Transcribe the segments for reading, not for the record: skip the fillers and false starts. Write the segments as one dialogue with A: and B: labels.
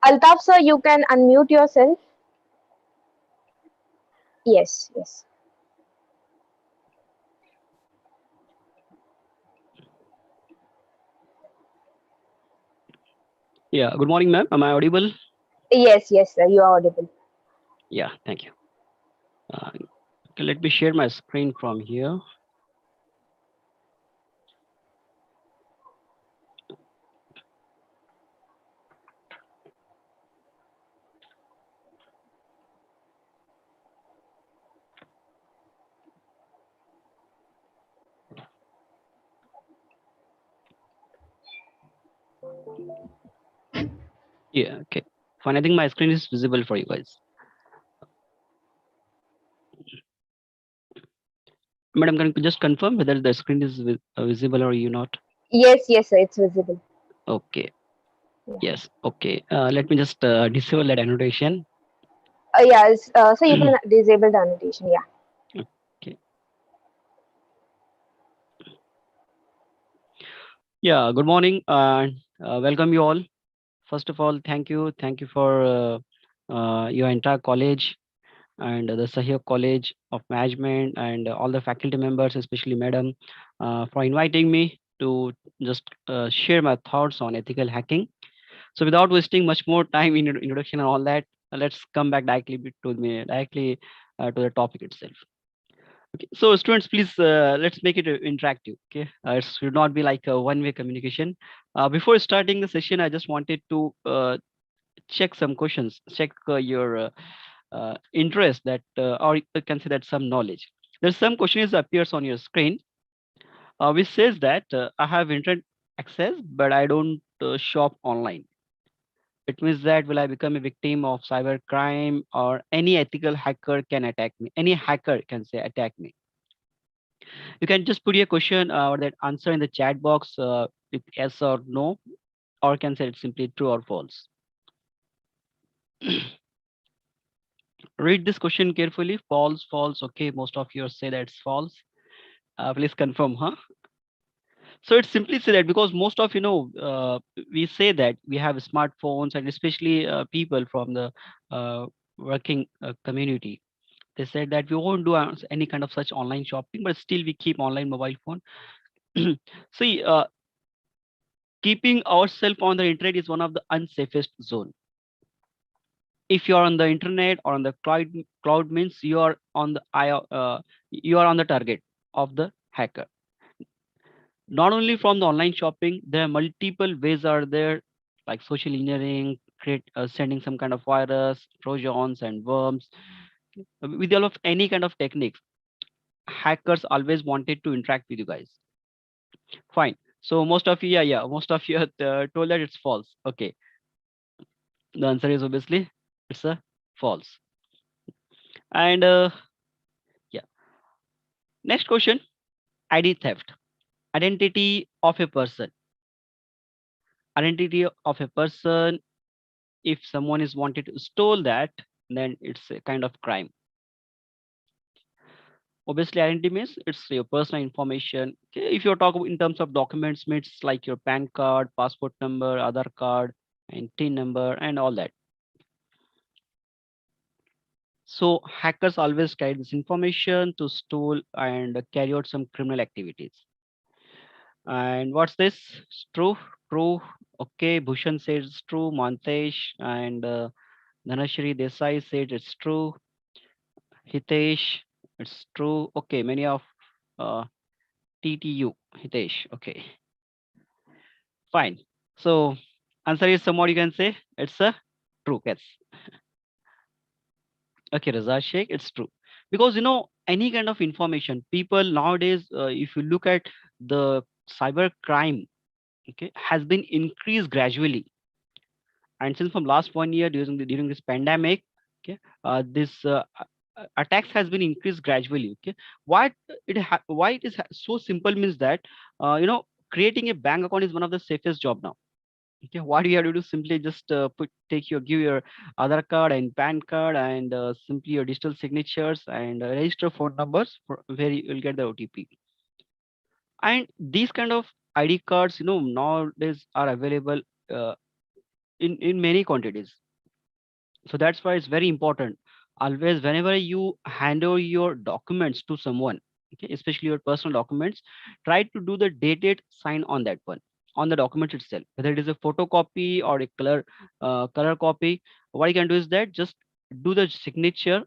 A: Altaf sir, you can unmute yourself. Yes, yes.
B: Yeah, good morning, ma'am. Am I audible?
A: Yes, yes, sir, you are audible.
B: Yeah, thank you. Okay, let me share my screen from here. Yeah, okay. Fine. I think my screen is visible for you guys. Madam, can you just confirm whether the screen is visible or you not?
A: Yes, yes, sir, it's visible.
B: Okay.
A: Yeah.
B: Yes. Okay. Let me just disable that annotation.
A: Yes, so you can disable the annotation. Yeah.
B: Okay. Yeah. Good morning and welcome you all. First of all, thank you. Thank you for your entire college and the Sahyo College of Management and all the faculty members, especially Madam, for inviting me to just share my thoughts on ethical hacking. So without wasting much more time in introduction and all that, let's come back directly to the topic itself. Okay, so students, please let's make it interactive. Okay, it should not be like a one-way communication. Before starting the session, I just wanted to check some questions, check your interest that, or you can say that some knowledge. There's some question is appears on your screen, which says that I have internet access, but I don't shop online. It means that will I become a victim of cyber crime or any ethical hacker can attack me? Any hacker can say attack me. You can just put your question or that answer in the chat box with yes or no, or can say it's simply true or false. Read this question carefully. False, false. Okay, most of you say that's false. Please confirm, huh? So it's simply say that because most of we say that we have smartphones and especially people from the uh, working community. They said that we won't do any kind of such online shopping, but still we keep online mobile phone. See, keeping ourselves on the internet is one of the unsafest zone. If you are on the internet or on the cloud means you are on the you are on the target of the hacker. Not only from the online shopping, there are multiple ways are there, like social engineering, sending some kind of virus, trojans and worms. With all of any kind of techniques, hackers always wanted to interact with you guys. Fine. So most of you, yeah, most of you told that it's false. Okay. The answer is obviously it's a false. And yeah, next question, ID theft. Identity of a person. Identity of a person, if someone is wanted to stole that, then it's a kind of crime. Obviously, identity means it's your personal information. Okay, if you're talking in terms of documents, means like your PAN card, passport number, Aadhaar card, and TIN number, and all that. So hackers always carry this information to steal and carry out some criminal activities. And what's this? It's true, true. Okay, Bhushan says it's true. Mantesh and Dhanashri Desai said it's true. Hitesh, it's true. Okay, many of uh, TTU, Hitesh. Okay, fine. So answer is somewhat you can say it's a true. Yes. Okay, Raza Sheikh, it's true. Because any kind of information, people nowadays, if you look at the cyber crime, okay, has been increased gradually. And since from last 1 year during this pandemic, okay, this attacks has been increased gradually. Okay, why it is so simple means that creating a bank account is one of the safest job now. Okay, what you have to do simply just give your Aadhaar card and PAN card and simply your digital signatures and register phone numbers for where you will get the OTP. And these kind of ID cards, nowadays are available. in many quantities. So that's why it's very important. Always, whenever you hand over your documents to someone, okay, especially your personal documents, try to do the dated sign on that one, on the document itself, whether it is a photocopy or a color copy. What you can do is that just do the signature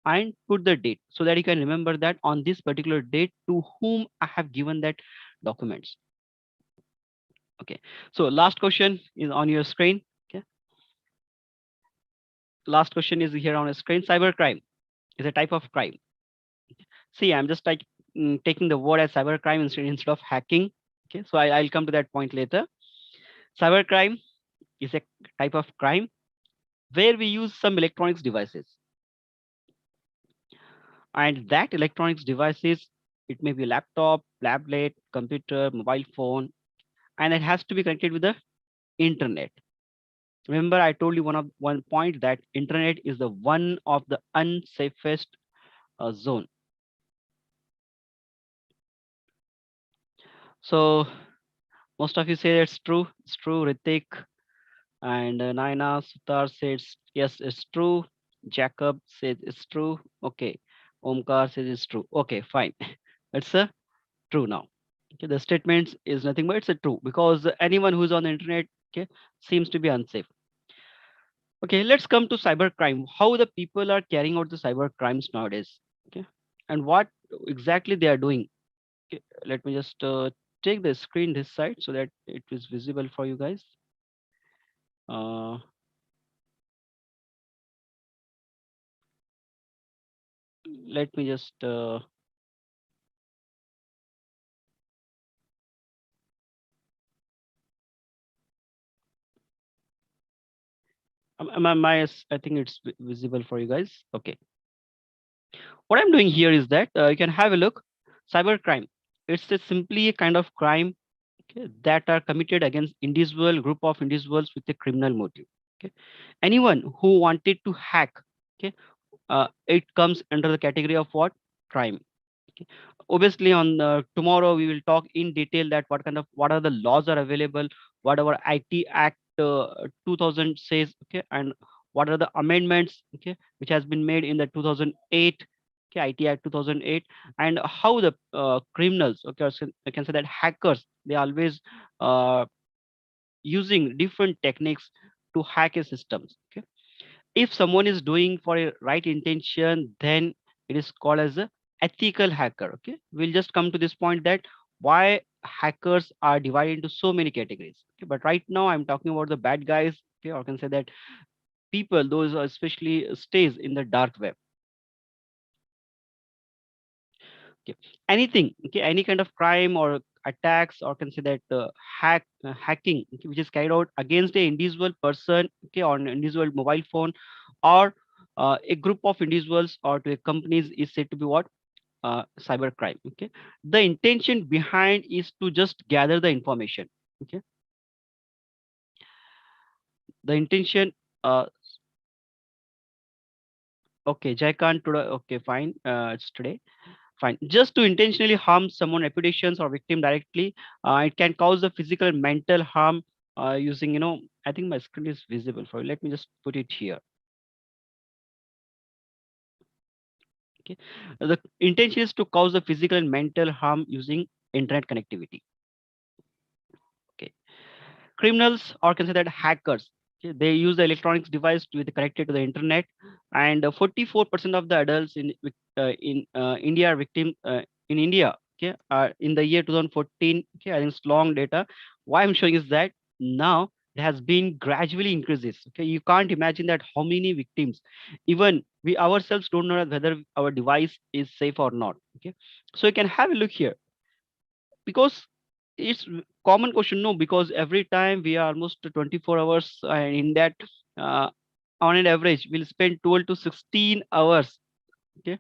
B: and put the date so that you can remember that on this particular date to whom I have given that documents. Okay. So last question is on your screen. Okay. Last question is here on a screen. Cybercrime is a type of crime. See, I'm just like taking the word as cybercrime instead of hacking. Okay, so I'll come to that point later. Cybercrime is a type of crime where we use some electronics devices, and that electronics devices, it may be laptop, tablet, computer, mobile phone, and it has to be connected with the internet. Remember, I told you one point that internet is the one of the unsafest zone. So most of you say it's true. It's true, Ritik. And Naina Sutar says, yes, it's true. Jacob says it's true. Okay. Omkar says it's true. Okay, fine. It's a true now. Okay, the statement is nothing but it's a true because anyone who's on the internet, okay, seems to be unsafe. Okay, let's come to cybercrime. How the people are carrying out the cyber crimes nowadays. Okay, and what exactly they are doing. Okay, let me just take the screen this side so that it is visible for you guys. Uh, Let me just I think it's visible for you guys. Okay. What I'm doing here is that you can have a look. Cybercrime. It's simply a kind of crime, okay, that are committed against individual group of individuals with a criminal motive. Okay. Anyone who wanted to hack, okay, it comes under the category of what? Crime. Okay. Obviously, on tomorrow we will talk in detail that what are the laws are available, what our IT Act 2000 says, okay, and what are the amendments, okay, which has been made in the 2008, okay, IT Act 2008, and how the criminals, okay, or I can say that hackers, they always uh, using different techniques to hack a systems. Okay, if someone is doing for a right intention, then it is called as a ethical hacker. Okay, we'll just come to this point that why hackers are divided into so many categories. Okay, but right now I'm talking about the bad guys. Okay, or I can say that people, those are especially stays in the dark web. Okay, anything, okay, any kind of crime or attacks, or can say that hacking, okay, which is carried out against a individual person, okay, on an individual mobile phone, or a group of individuals or to a companies is said to be what? Cyber crime. Okay, the intention behind is to just gather the information. Okay, the intention. Okay, Jaikant today. Okay, fine. It's today. Fine. Just to intentionally harm someone reputations or victim directly, it can cause the physical and mental harm using, I think my screen is visible for you. Let me just put it here. Okay. The intention is to cause the physical and mental harm using internet connectivity. Okay. Criminals are considered hackers. Okay, they use the electronics device to be connected to the internet, and 44% of the adults in India are victim in India. Okay, in the year 2014. Okay, I think it's long data. Why I'm showing is that now it has been gradually increases. Okay, you can't imagine that how many victims. Even we ourselves don't know whether our device is safe or not. Okay, so you can have a look here because it's common question. No, because every time we are almost 24 hours, and in that uh, on an average we'll spend 12 to 16 hours. Okay,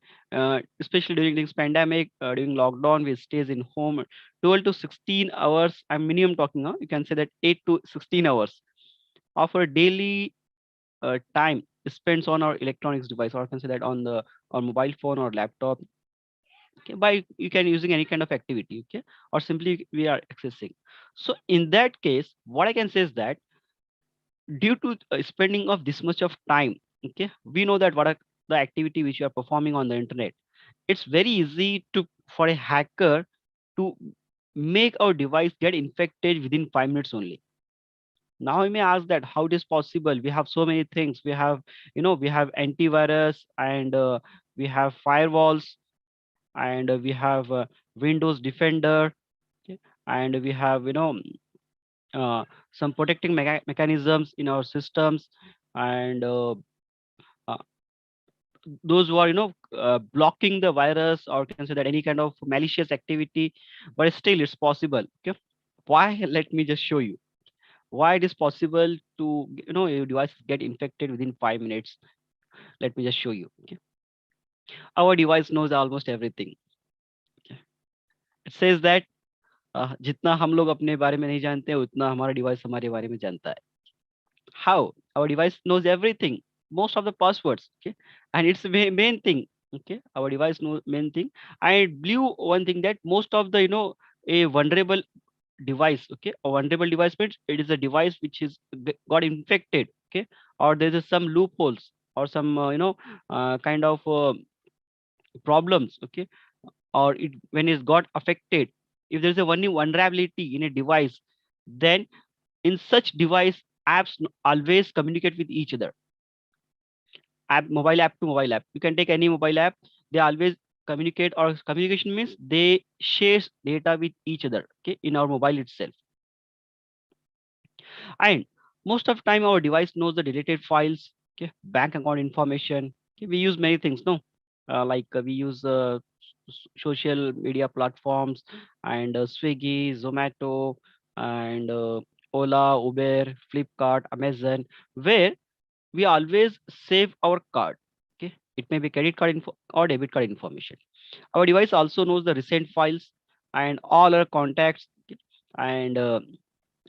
B: especially during this pandemic, during lockdown we stays in home 12 to 16 hours. I'm minimum talking, you can say that 8 to 16 hours of our daily time spends on our electronics device, or I can say that on the on mobile phone or laptop. Okay, by you can using any kind of activity. Okay, or simply we are accessing. So in that case, what I can say is that due to spending of this much of time, okay, we know that what are the activity which you are performing on the internet. It's very easy to for a hacker to make our device get infected within 5 minutes only. Now you may ask that how it is possible. We have so many things. We have, we have antivirus, and we have firewalls, and we have Windows Defender, okay, and we have, uh, some protecting mechanisms in our systems, and uh, those who are, blocking the virus, or can say that any kind of malicious activity, but still it's possible. Okay, why? Let me just show you why it is possible to, your device get infected within 5 minutes. Let me just show you. Okay, our device knows almost everything. Okay. It says that जितना हम लोग अपने बारे में नहीं जानते हैं, उतना हमारा डिवाइस हमारे बारे में जानता है. How? Our device knows everything, most of the passwords, okay, and it's the main thing. Okay, our device knows main thing. I blew one thing that most of the, a vulnerable device, okay, a vulnerable device means it is a device which is got infected, okay, or there is some loopholes, or some, kind of problems, okay, or it when it's got affected. If there's a one vulnerability in a device, then in such device, apps always communicate with each other. App, mobile app to mobile app, you can take any mobile app, they always communicate, or communication means they share data with each other, okay, in our mobile itself. And most of time our device knows the deleted files, okay, bank account information. Okay, we use many things, no, we use social media platforms, and Swiggy, Zomato, and Ola, Uber, Flipkart, Amazon, where we always save our card. Okay, it may be credit card info or debit card information. Our device also knows the recent files and all our contacts, okay, and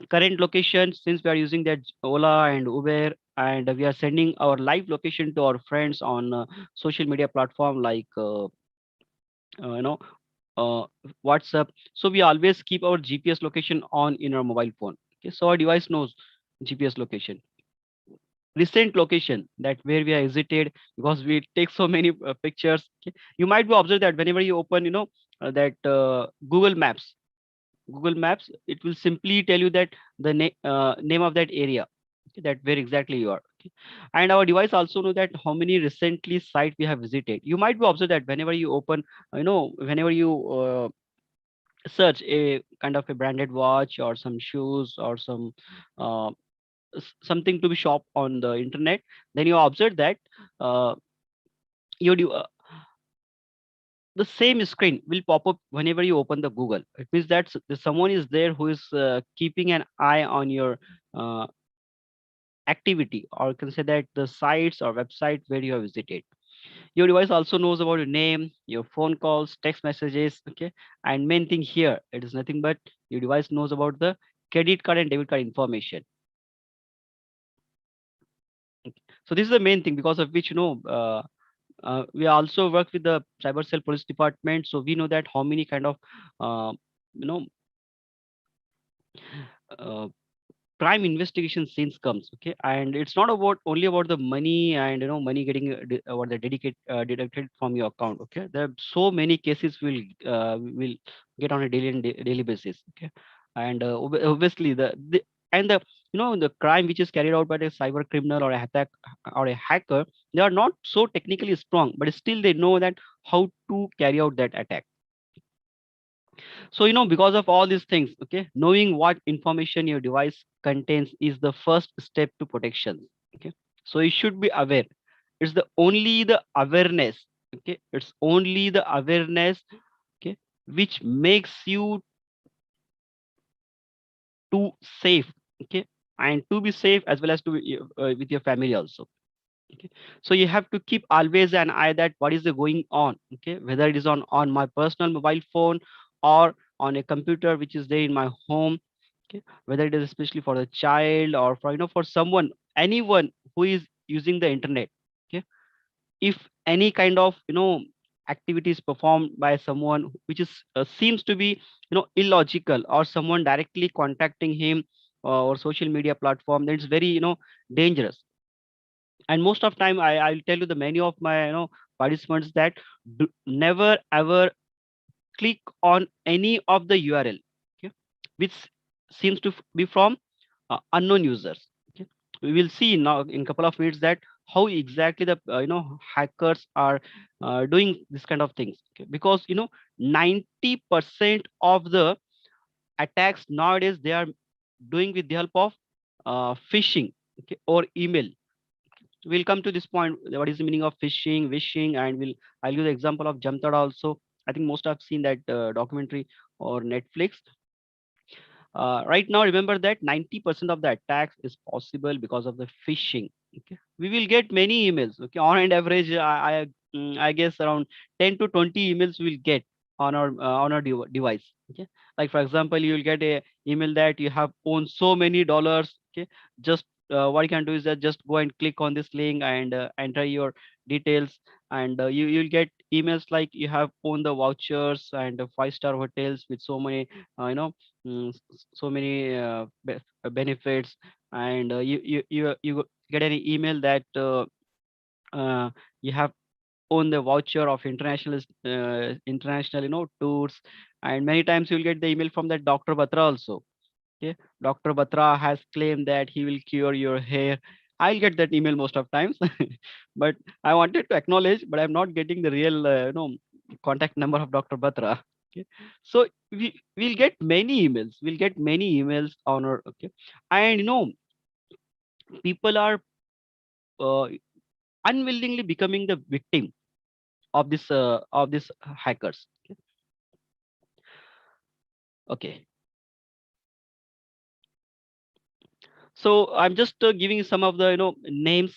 B: current location, since we are using that Ola and Uber, and we are sending our live location to our friends on social media platform like you know uh, WhatsApp. So we always keep our GPS location on in our mobile phone. Okay, so our device knows GPS location, recent location, that where we are visited, because we take so many pictures. Okay. You might be observed that whenever you open, that Google Maps, it will simply tell you that the name of that area, okay, that where exactly you are. Okay. And our device also know that how many recently site we have visited. You might be observed that whenever you open, whenever you search a kind of a branded watch, or some shoes, or some uh, something to be shop on the internet, then you observe that uh, you do, the same screen will pop up whenever you open the Google. It means that someone is there who is keeping an eye on your uh, activity, or you can say that the sites or website where you have visited. Your device also knows about your name, your phone calls, text messages, okay, and main thing here, it is nothing but your device knows about the credit card and debit card information. So this is the main thing, because of which, we also work with the cyber cell police department, so we know that how many kind of uh, you know uh, crime investigation scenes comes, okay, and it's not about only about the money, and money getting or the dedicate deducted from your account. Okay, there are so many cases will get on a daily basis. Okay, and obviously the and the the crime which is carried out by the cyber criminal or a attack or a hacker, they are not so technically strong, but still they know that how to carry out that attack. So, because of all these things, okay, knowing what information your device contains is the first step to protection. Okay. So you should be aware. It's the only the awareness. Okay. It's only the awareness, okay, which makes you to safe. Okay. And to be safe as well as to be, with your family also. Okay, so you have to keep always an eye that what is the going on, okay, whether it is on my personal mobile phone, or on a computer which is there in my home. Okay, whether it is especially for the child, or for for someone, anyone who is using the internet. Okay, if any kind of activities performed by someone which is seems to be illogical, or someone directly contacting him or social media platform, then it's very dangerous. And most of time I'll tell you the many of my participants that never ever click on any of the URL, okay, which seems to be from unknown users. Okay, we will see now in couple of minutes that how exactly the hackers are doing this kind of things. Okay, because 90% of the attacks nowadays they are doing with the help of phishing, okay, or email. We'll come to this point. What is the meaning of phishing, wishing, and I'll use the example of Jamtada also. I think most have seen that documentary or Netflix. Right now, remember that 90% of the attacks is possible because of the phishing. Okay, we will get many emails. Okay, on an average, I guess around 10 to 20 emails we'll get on our device. Okay, like for example, you will get a email that you have owned so many dollars. Okay, just what you can do is that just go and click on this link and enter your details, and you'll get emails like you have owned the vouchers and 5-star hotels with so many so many benefits, and you get an email that you have owned the voucher of international tours, and many times you'll get the email from that Dr. Batra also. Okay, Dr. Batra has claimed that he will cure your hair. I'll get that email most of times, but I wanted to acknowledge, but I'm not getting the real, contact number of Dr. Batra. Okay, so we'll get many emails. We'll get many emails on our, okay, and people are uh, unwillingly becoming the victim of this hackers. Okay, okay. So I'm just giving you some of the names.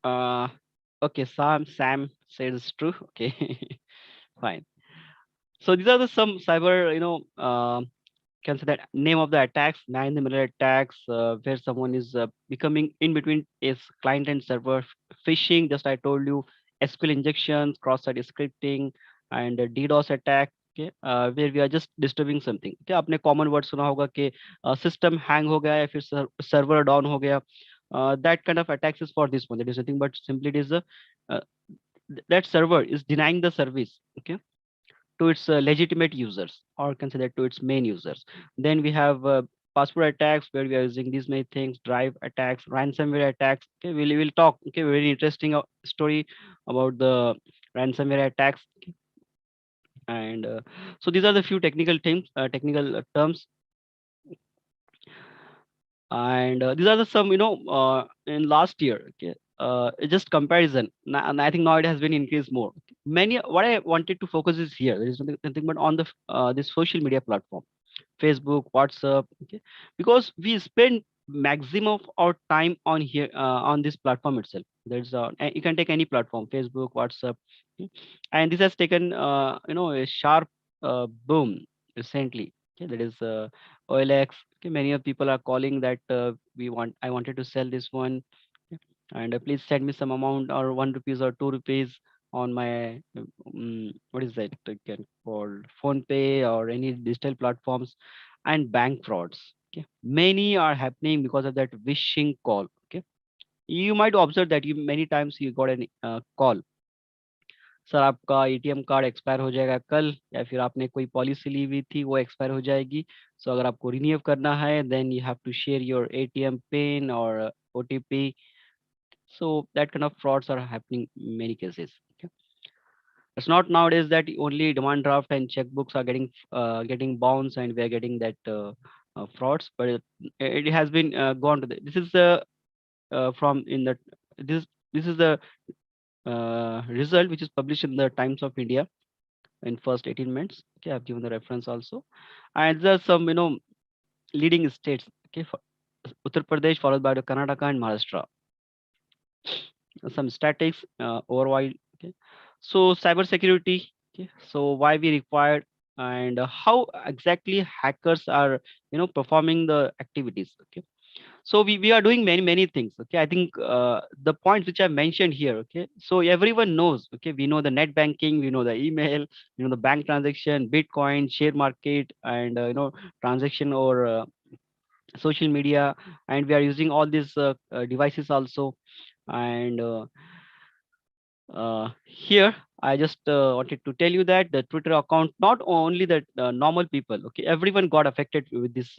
B: Uh, okay, Sam says it's true. Okay, fine. So these are the some cyber, can say that name of the attacks, man in the middle attacks, where someone is becoming in between is client and server, phishing, just I told you, SQL injections, cross-site scripting, and DDoS attack. Okay, where we are just disturbing something. Okay, आपने common word सुना होगा कि system hang हो गया या फिर server down हो गया. That kind of attacks is for this one. That is nothing but simply it is a uh, that server is denying the service. Okay, to its legitimate users, or consider to its main users. Then we have password attacks where we are using these many things, drive attacks, ransomware attacks. Okay, we'll talk. Okay, very interesting story about the ransomware attacks. Okay, and so these are the few technical things, technical terms, and these are the some in last year. Okay, just comparison. And I think now it has been increased more. Many what I wanted to focus is here. There is nothing but on the this social media platform, Facebook, WhatsApp. Okay, because we spend maximum of our time on here on this platform itself. There's you can take any platform, Facebook, WhatsApp, okay? And this has taken a sharp boom recently. Okay, that is OLX. Okay, many of people are calling that I wanted to sell this one, okay, and please send me some amount or 1 rupees or 2 rupees on my what is that again called phone pay or any digital platforms. And bank frauds, okay, many are happening because of that wishing call. Okay, you might observe that you many times you got an call, sir आपका ATM card expire हो जाएगा कल, या फिर आपने कोई policy ली हुई थी वो एक्सपायर हो जाएगी, सो अगर आपको रिन्यू करना है then you have to share your ATM pin और OTP. So that kind of frauds are happening in many cases. Okay. It's not nowadays that only demand draft and checkbooks are getting bounced and we are getting that frauds, but it has been gone to this is the from in the this this is the result which is published in the Times of India in first 18 months. Okay, I've given the reference also, and there's some leading states. Okay, Uttar Pradesh followed by the Karnataka and Maharashtra. Some statics overall. Okay, so cybersecurity. Okay, so why we required and how exactly hackers are performing the activities. Okay, So we are doing many things. Okay, I think the points which I mentioned here. Okay, so everyone knows. Okay, we know the net banking, we know the email, the bank transaction, Bitcoin, share market, and transaction or social media, and we are using all these devices also. And here I just wanted to tell you that the Twitter account, not only the normal people, okay, everyone got affected with this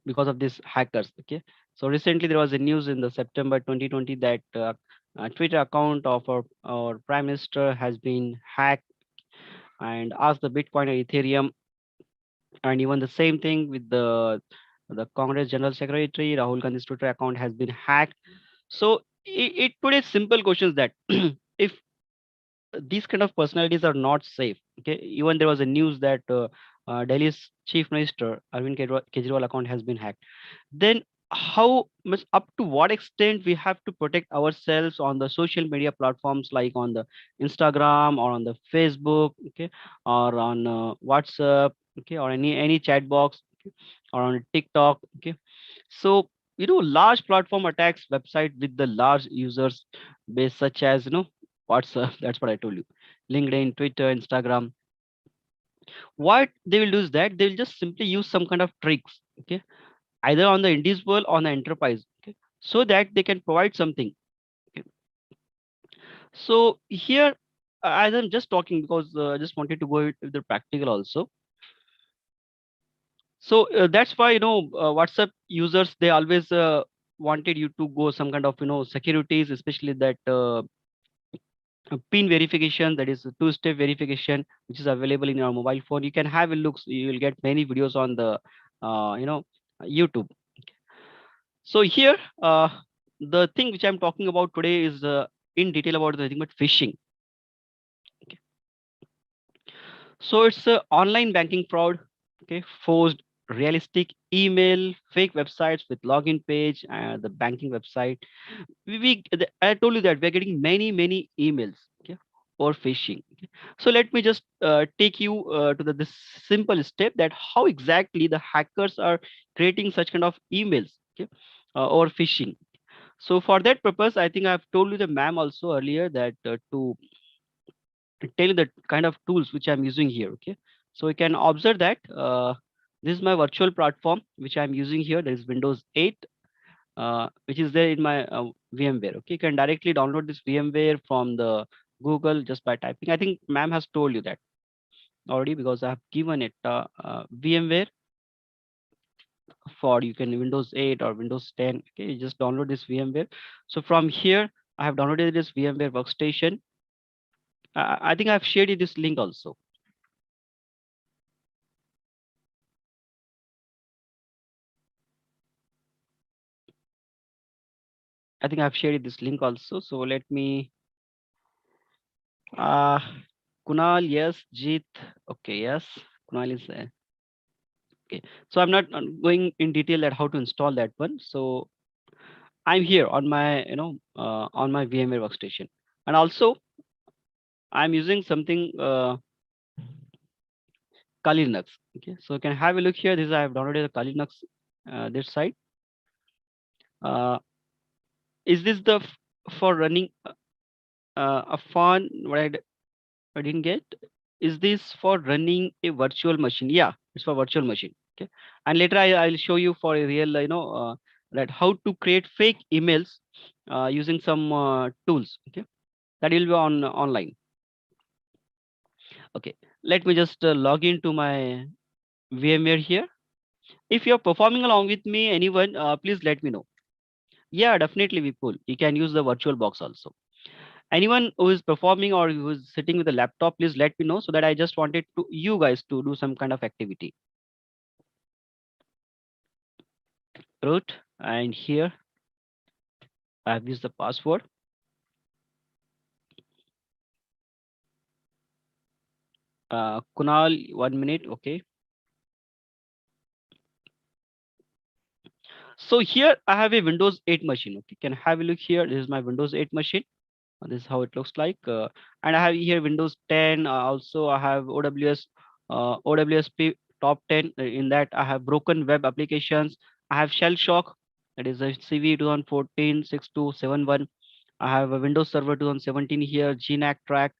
B: because of these hackers. Okay, so recently there was a news in the September 2020 that Twitter account of our prime minister has been hacked, and asked the Bitcoin or Ethereum. And even the same thing with the Congress General Secretary Rahul Gandhi's Twitter account has been hacked. So it put a simple questions that if these kind of personalities are not safe. Okay, even there was a news that Delhi's Chief Minister Arvind Kejriwal account has been hacked. Then how much, up to what extent we have to protect ourselves on the social media platforms like on the Instagram or on the Facebook, okay, or on WhatsApp, okay, or any chat box, okay, or on TikTok, okay. So large platform attacks website with the large users base, such as WhatsApp. That's what I told you. LinkedIn, Twitter, Instagram. What they will do is that they will just simply use some kind of tricks, okay, either on the individual or the enterprise, okay, so that they can provide something. Okay. So here, as I'm just talking, because I just wanted to go with the practical also. So that's why WhatsApp users, they always wanted you to go some kind of securities, especially that pin verification, that is a two-step verification, which is available in your mobile phone. You can have a look. You will get many videos on the YouTube. So here, the thing which I'm talking about today is in detail about the thing about phishing. Okay. So it's online banking fraud, okay, forced realistic email, fake websites with login page, the banking website. I told you that we're getting many emails, okay, or phishing. Okay. So let me just take you to this simple step, that how exactly the hackers are creating such kind of emails, okay, or phishing. So for that purpose, I think I've told you the ma'am also earlier that to tell you the kind of tools which I'm using here. Okay, so you can observe that this is my virtual platform which I'm using here. There is Windows 8, which is there in my VMware. Okay, you can directly download this VMware from the Google just by typing. I think ma'am has told you that already, because I have given it VMware for, you can Windows 8 or Windows 10. Okay, you just download this VMware. So from here, I have downloaded this VMware workstation. I think I've shared you this link also. I think I've shared this link also. So let me, uh, Kunal, yes, Jeet, okay, yes, Kunal is there. Okay, so I'm not going in detail at how to install that one. So I'm here on my, on my VMware workstation, and also I'm using something Kali Linux. Okay, so you can have a look here. This I have downloaded the Kali Linux this site. Uh, is this the for running a fun? I didn't get. Is this for running a virtual machine? Yeah, it's for virtual machine. Okay, and later I'll show you for a real, that how to create fake emails using some tools. Okay, that will be on online. Okay, let me just log into my VMware here. If you're performing along with me, anyone, please let me know. Yeah, definitely, Vipul. You can use the virtual box also. Anyone who is performing or who is sitting with a laptop, please let me know, so that I just wanted to you guys to do some kind of activity. Root, and here I have used the password. Kunal, 1 minute. Okay. So here I have a Windows 8 machine. Okay, can have a look here. This is my Windows 8 machine. This is how it looks like. And I have here Windows 10. Also, I have OWS, OWSP top 10. In that, I have broken web applications. I have shell shock. It is a CV 2014 6271. I have a Windows Server 2017 here, GNAC track,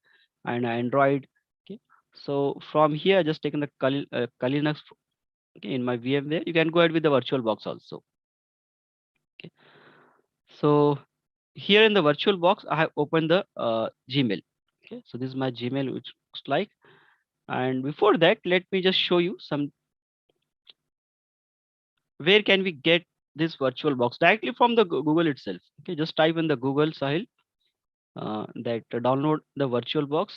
B: and Android. Okay. So from here, just taken the Linux, okay, in my VMware. You can go ahead with the VirtualBox also. Okay. So here in the VirtualBox, I have opened the Gmail. Okay. So this is my Gmail, which looks like. And before that, let me just show you some where can we get this VirtualBox directly from the Google itself. Okay. Just type in the Google Sahil that download the VirtualBox,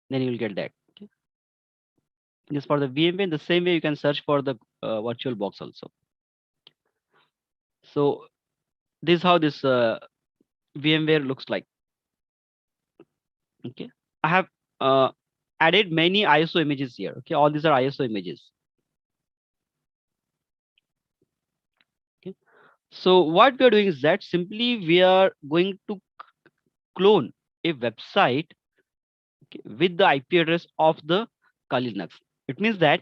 B: then you will get that. Okay. This for the VMware. In the same way, you can search for the VirtualBox also. So this is how this VMware looks like. Okay, I have uh, added many ISO images here. Okay, all these are ISO images. Okay, so what we are doing is that simply we are going to clone a website, okay, with the IP address of the Kali Linux. It means that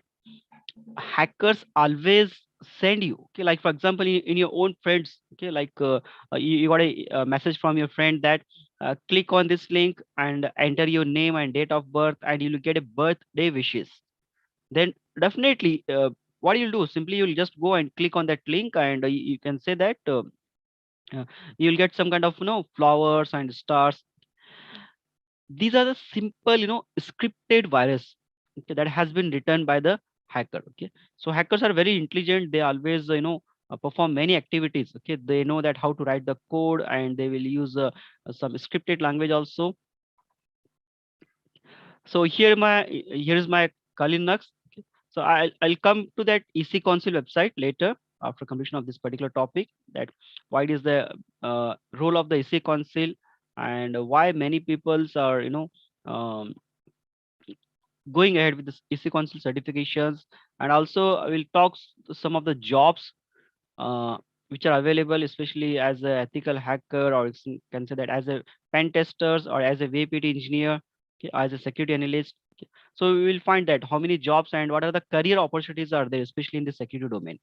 B: hackers always send you, okay, like for example in your own friends, okay, like you got a message from your friend that click on this link and enter your name and date of birth and you'll get a birthday wishes. Then definitely what you'll do, simply you'll just go and click on that link and you can say that uh, you'll get some kind of flowers and stars. These are the simple scripted virus, okay, that has been written by the hacker. Okay, so hackers are very intelligent. They always perform many activities. Okay, they know that how to write the code and they will use some scripted language also. So here is my Kali Linux. Okay. So I'll come to that EC Council website later after completion of this particular topic. That what is the role of the EC Council and why many peoples are um, going ahead with this EC Council certifications, and also I will talk some of the jobs uh, which are available, especially as an ethical hacker, or you can say that as a pen testers or as a VPT engineer, okay, as a security analyst. Okay. So we will find that how many jobs and what are the career opportunities are there, especially in the security domain.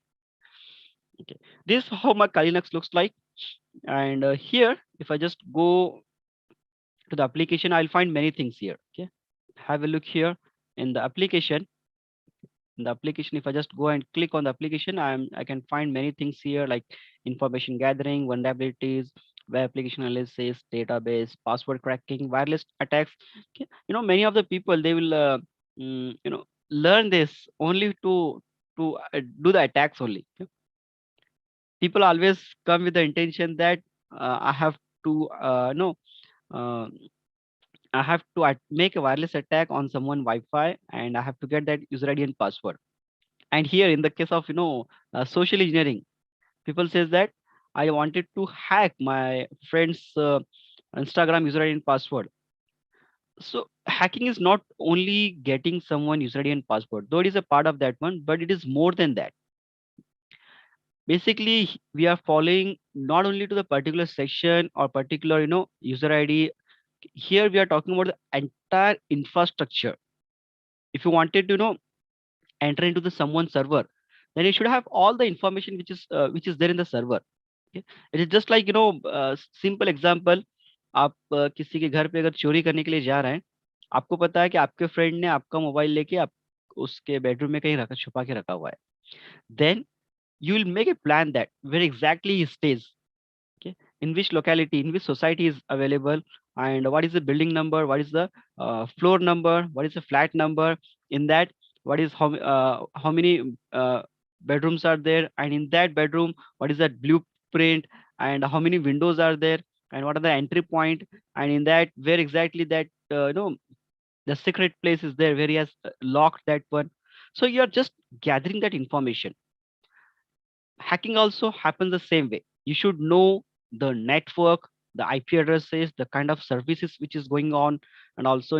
B: Okay, this is how my Linux looks like, and here if I just go to the application, I'll find many things here. Okay, have a look here in the application. In the application, if I just go and click on the application, I can find many things here like information gathering, vulnerabilities, web application analysis, database, password cracking, wireless attacks. Okay. Many of the people, they will learn this only to do the attacks only. Okay. People always come with the intention that I have to uh, I have to make a wireless attack on someone Wi-Fi, and I have to get that user ID and password. And here in the case of social engineering, people says that I wanted to hack my friend's Instagram user ID and password. So hacking is not only getting someone user ID and password, though it is a part of that one, but it is more than that. Basically we are following not only to the particular section or particular user ID. Here we are talking about the entire infrastructure. If you wanted to enter into the someone server, then you should have all the information which is there in the server. Okay? It is just like simple example. आप किसी के घर पे अगर चोरी करने के लिए जा रहे हैं, आपको पता है कि आपके फ्रेंड ने आपका मोबाइल लेके आप उसके बेडरूम में कहीं रखा छुपा के रखा हुआ है. Then you will make a plan that where exactly he stays, okay, in which locality, in which society is available, and what is the building number, what is the floor number, what is the flat number, in that what is how many bedrooms are there, and in that bedroom what is that blueprint, and how many windows are there, and what are the entry point, and in that where exactly that the secret place is there where he has locked that one. So you are just gathering that information. Hacking also happens the same way. You should know the network, the IP addresses, the kind of services which is going on, and also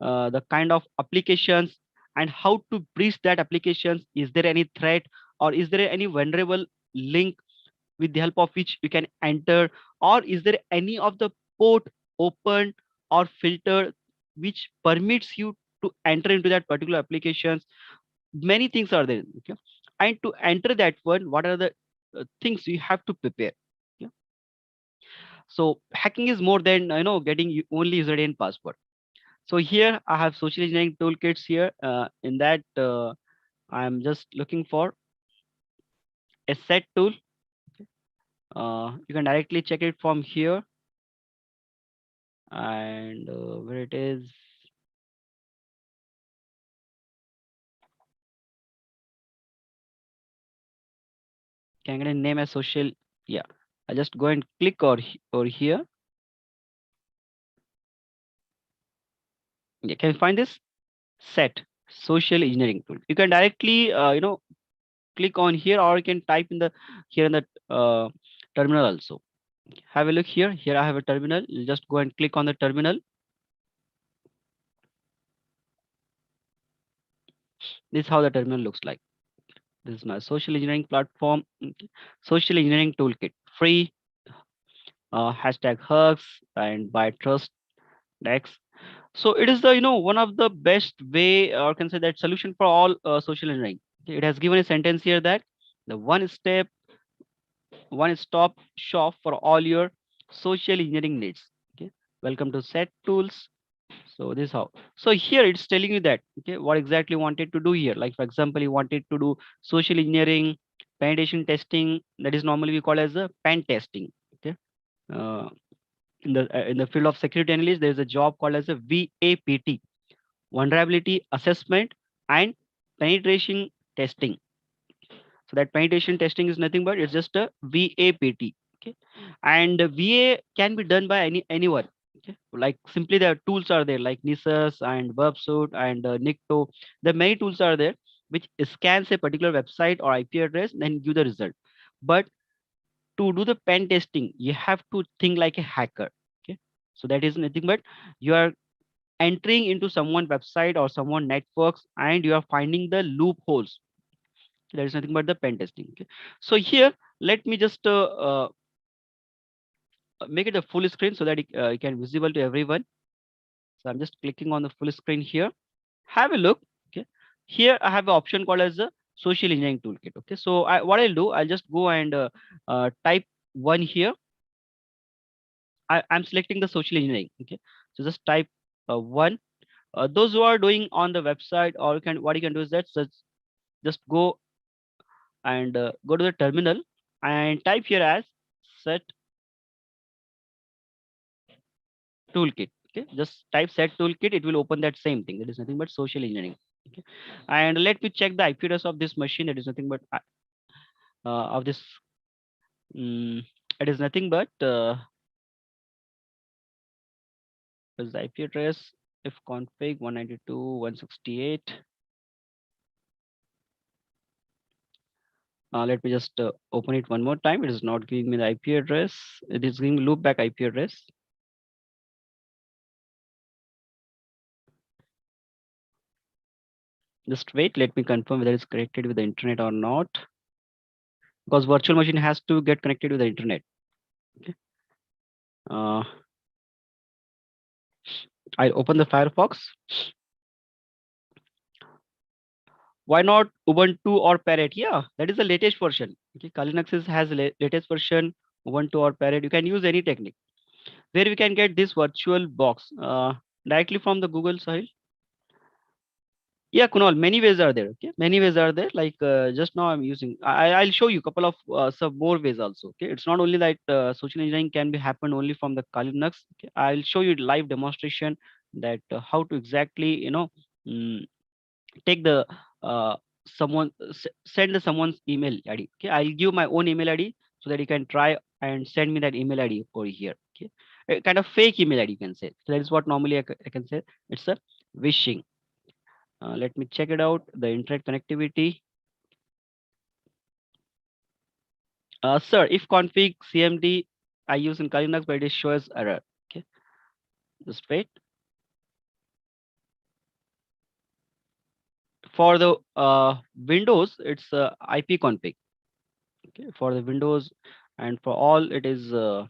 B: the kind of applications and how to breach that applications. Is there any threat or is there any vulnerable link with the help of which you can enter, or is there any of the port open or filter which permits you to enter into that particular applications. Many things are there. Okay, and to enter that one, what are the things you have to prepare. Yeah. So hacking is more than getting only username and password. So here I have social engineering toolkits here. In that I'm just looking for a set tool. You can directly check it from here, and where it is, can get a name as social. Yeah, I just go and click or here. Yeah, can you find this set social engineering tool? You can directly click on here, or you can type in the here in the uh, terminal also. Have a look here. Here I have a terminal. You just go and click on the terminal. This is how the terminal looks like. This is my social engineering platform. Okay. Social engineering toolkit, free. Hashtag hugs and by trust decks. So it is the one of the best way, or can say that solution for all social engineering. Okay, it has given a sentence here that the one stop shop for all your social engineering needs. Okay, welcome to set tools. So this is how. So here it's telling you that okay, what exactly you wanted to do here. Like for example, you wanted to do social engineering, penetration testing. That is normally we call as a pen testing. Okay. Uh, in the field of security analyst, there is a job called as a VAPT, vulnerability assessment and penetration testing. So that penetration testing is nothing but it's just a VAPT. Okay, and VA can be done by anyone. Okay, like simply the tools are there like Nisus and Verbsuit and Nikto. The many tools are there which scans a particular website or IP address and give the result. But to do the pen testing, you have to think like a hacker. Okay, so that is nothing but you are entering into someone website or someone networks and you are finding the loopholes. There is nothing but the pen testing. Okay, so here let me just make it a full screen so that it can visible to everyone. So I'm just clicking on the full screen here. Have a look. Okay, here I have an option called as a social engineering toolkit. Okay, so what I'll do, I'll just go and type one here. I'm selecting the social engineering. Okay, so just type one. Those who are doing on the website, or you can what you can do is that just go and go to the terminal and type here as set toolkit. Okay, just type set toolkit. It will open that same thing. That is nothing but social engineering. Okay, and let me check the IP address of this machine. That is nothing but of this. Mm, it is nothing but is the IP address if config 192.168. Let me just open it one more time. It is not giving me the IP address. It is giving loopback IP address. Just wait. Let me confirm whether it's connected with the internet or not. Because virtual machine has to get connected with the internet. Okay. Uh, I open the Firefox. Why not Ubuntu or Parrot? Yeah, that is the latest version. Okay, Kali Linux has latest version, Ubuntu or Parrot. You can use any technique. Where we can get this virtual box directly from the Google site. Yeah, Kunal, many ways are there. Okay, many ways are there. Like just now, I'm using. I'll show you a couple of some more ways also. Okay, it's not only that social engineering can be happen only from the Kali Linux. Okay, I'll show you live demonstration that how to exactly mm, take the uh, send the someone's email ID. Okay, I'll give my own email ID so that you can try and send me that email ID over here. Okay, a kind of fake email ID you can say. So that is what normally I can say. It's a wishing. Let me check it out. The internet connectivity. Sir, if config cmd I use in Kali Linux, but it shows error. Okay, just wait. For the Windows, it's IP config. Okay, for the Windows and for all it is. So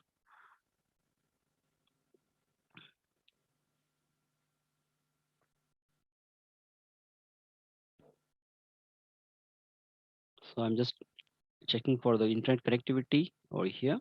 B: I'm just checking for the internet connectivity over here.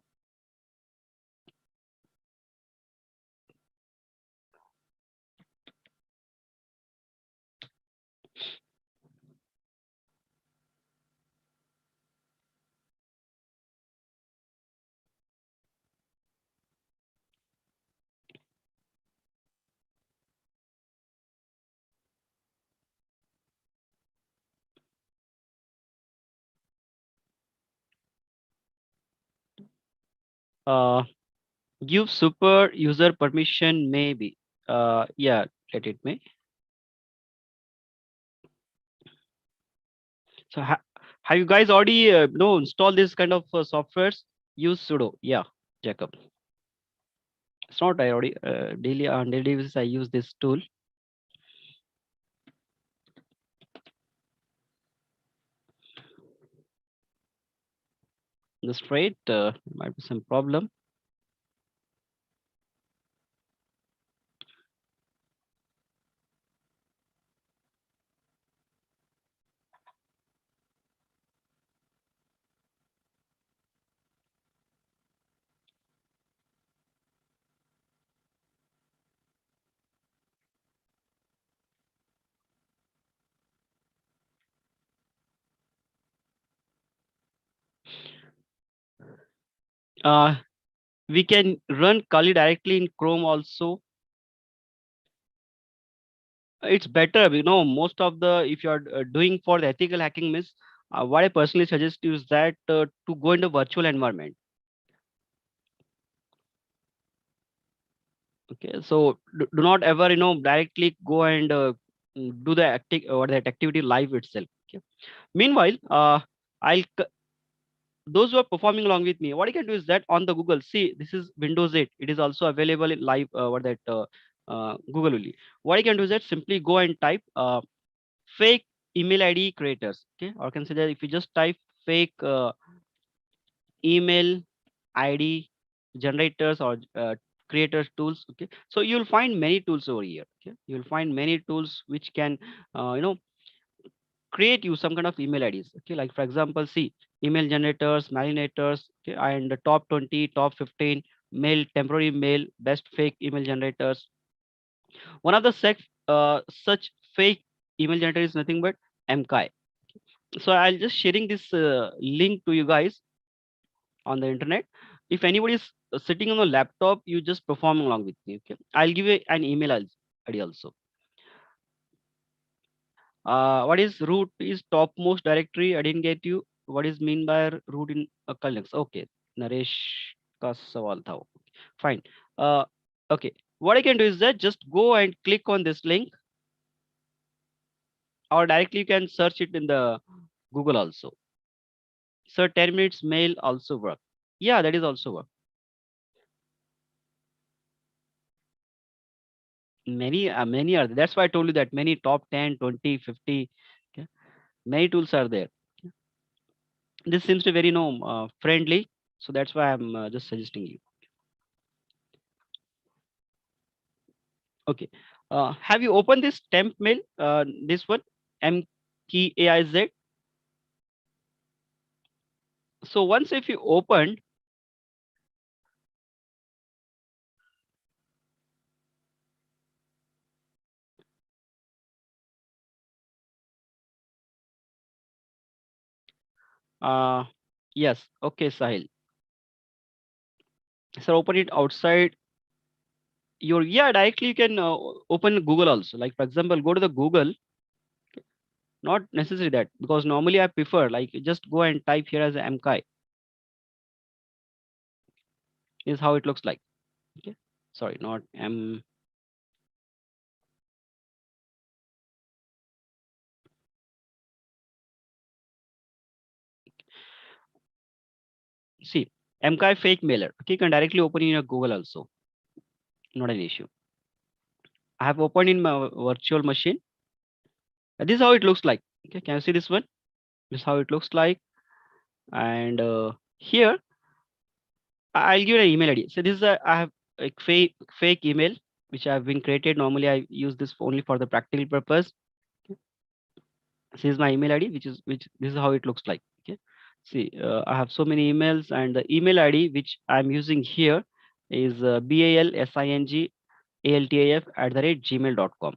B: Uh, Give super user permission maybe. Yeah, let it may. So have you guys already installed this kind of softwares? Use sudo. Yeah, Jacob. It's not I already daily on daily basis I use this tool. The straight might be some problem. Uh, we can run Kali directly in Chrome also. It's better, most of the if you're doing for the ethical hacking means what I personally suggest is that to go into virtual environment. Okay, so do not ever directly go and do the or that activity live itself. Okay. Meanwhile, I'll those who are performing along with me, what I can do is that on the Google, see, this is Windows 8. It is also available in live, Google only. What I can do is that simply go and type fake email ID creators. Okay, or consider if you just type fake email ID generators or creators tools. Okay, so you'll find many tools over here. Okay, you'll find many tools which can, uh, you know, create you some kind of email IDs. Okay, like for example, see email generators, marinators, okay, and the top 20, top 15 mail temporary mail best fake email generators. One of the such fake email generator is nothing but MKI. So I'll just sharing this link to you guys on the internet. If anybody is sitting on a laptop, you just perform along with me. Okay, I'll give you an email ID also. What is root is topmost directory? I didn't get you. What is mean by root in Linux? Okay, Naresh ka sawal tha. Fine. Uh, okay. What I can do is that just go and click on this link, or directly you can search it in the Google also. So 10 minutes mail also work. Yeah, that is also work. Many are there. That's why I told you that many top 10, 20, 50. Okay. Many tools are there. This seems to be very friendly. So that's why I'm just suggesting you. Okay. Have you opened this temp mail? This one, MKAIZ. So once if you opened, uh, yes. Okay, Sahil. So open it outside your, yeah, directly you can open Google also. Like for example, go to the Google, not necessary that because normally I prefer like just go and type here as a MKI is how it looks like. Okay. Sorry, not M. See, MKI fake mailer. Okay, you can directly open in your Google also. Not an issue. I have opened in my virtual machine. This is how it looks like. Okay, can you see this one? This is how it looks like. And here I'll give you an email ID. So this is I have a fake email which have been created. Normally I use this only for the practical purpose. Okay. This is my email ID, which this is how it looks like. Okay. See, I have so many emails, and the email ID which I'm using here is balsingaltaf@gmail.com.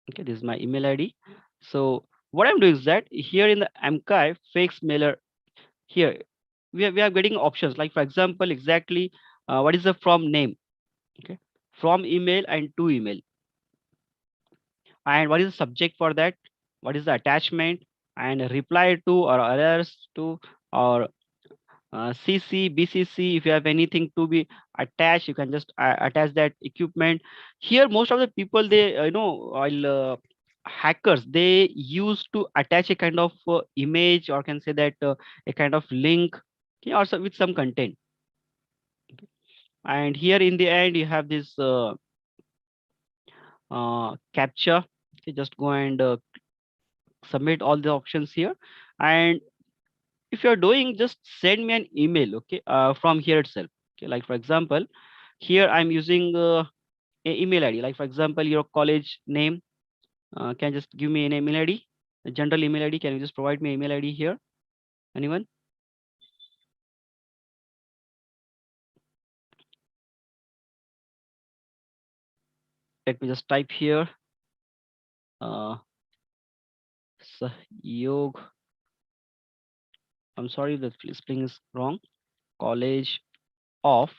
B: Okay, this is my email ID. So what I'm doing is that here in the archive fakes mailer, here we are getting options like, for example, exactly what is the from name, okay, from email and to email, and what is the subject for that, what is the attachment, and reply to or errors to, or CC, BCC. If you have anything to be attached, you can just attach that equipment. Here, most of the people, they, while hackers, they used to attach a kind of image, or can say that a kind of link, okay, or with some content. And here in the end, you have this captcha. Okay, just go and submit all the options here. And if you're doing, just send me an email, okay, from here itself. Okay, like for example, here I'm using a email ID, like for example your college name. Can just give me an email ID, a general email ID. Can you just provide me email ID here? Anyone? Let me just type here, uh Sahyog. I'm sorry, the spelling is wrong. College of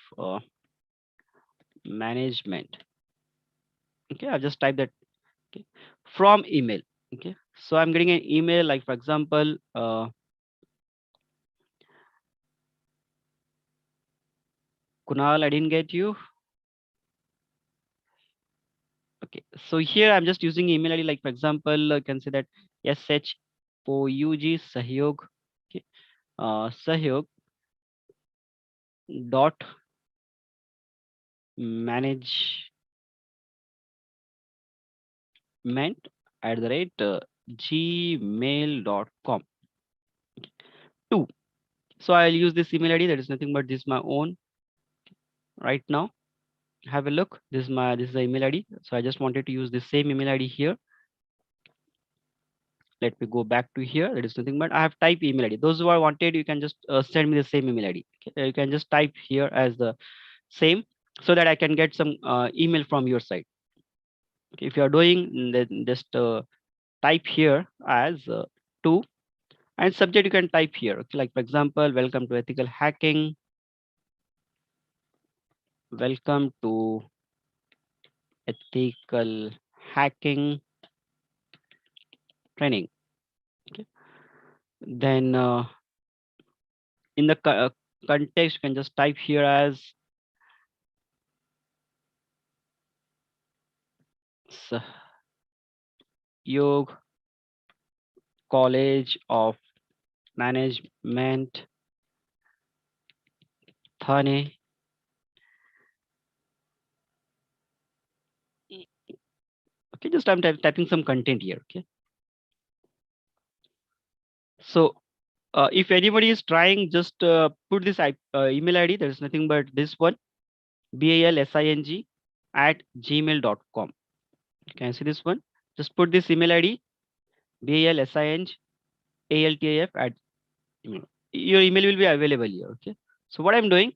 B: Management. Okay, I'll just type that. Okay, from email. Okay, so I'm getting an email, like for example, Kunal, I didn't get you. Okay, so here I'm just using email ID, like for example, you can say that SHOUG Sahyog. Okay, Sahyog dot management at the rate gmail.com. Two. So I'll use this email ID. That is nothing but this my own right now. Have a look. This is the email ID. So I just wanted to use the same email ID here. Let me go back to here. That is nothing but I have typed email ID. Those who are wanted, you can just send me the same email ID. Okay? You can just type here as the same, so that I can get some email from your side. Okay, if you are doing, then just type here as to, and subject you can type here. Okay, like for example, welcome to ethical hacking. Welcome to ethical hacking training. Okay, then in the context, you can just type here as Yog College of Management, Thane. Okay, just I'm typing some content here. Okay, so if anybody is trying, just put this email ID. There is nothing but this one, balsing @gmail.com. Can you see this one? Just put this email ID, balsing at gmail. Your email will be available here. Okay. So what I'm doing,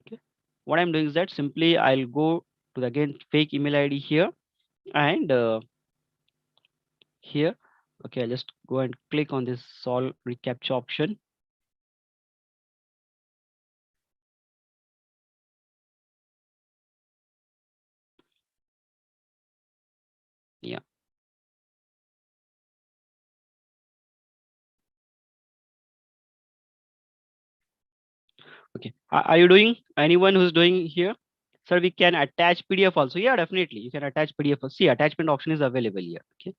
B: okay, what I'm doing is that simply I'll go to the again fake email ID here, and here. Okay, I'll just go and click on this solve recaptcha option. Yeah. Okay. Are you doing? Anyone who's doing here? Sir, we can attach PDF also. Yeah, definitely. You can attach PDF. See, attachment option is available here. Okay.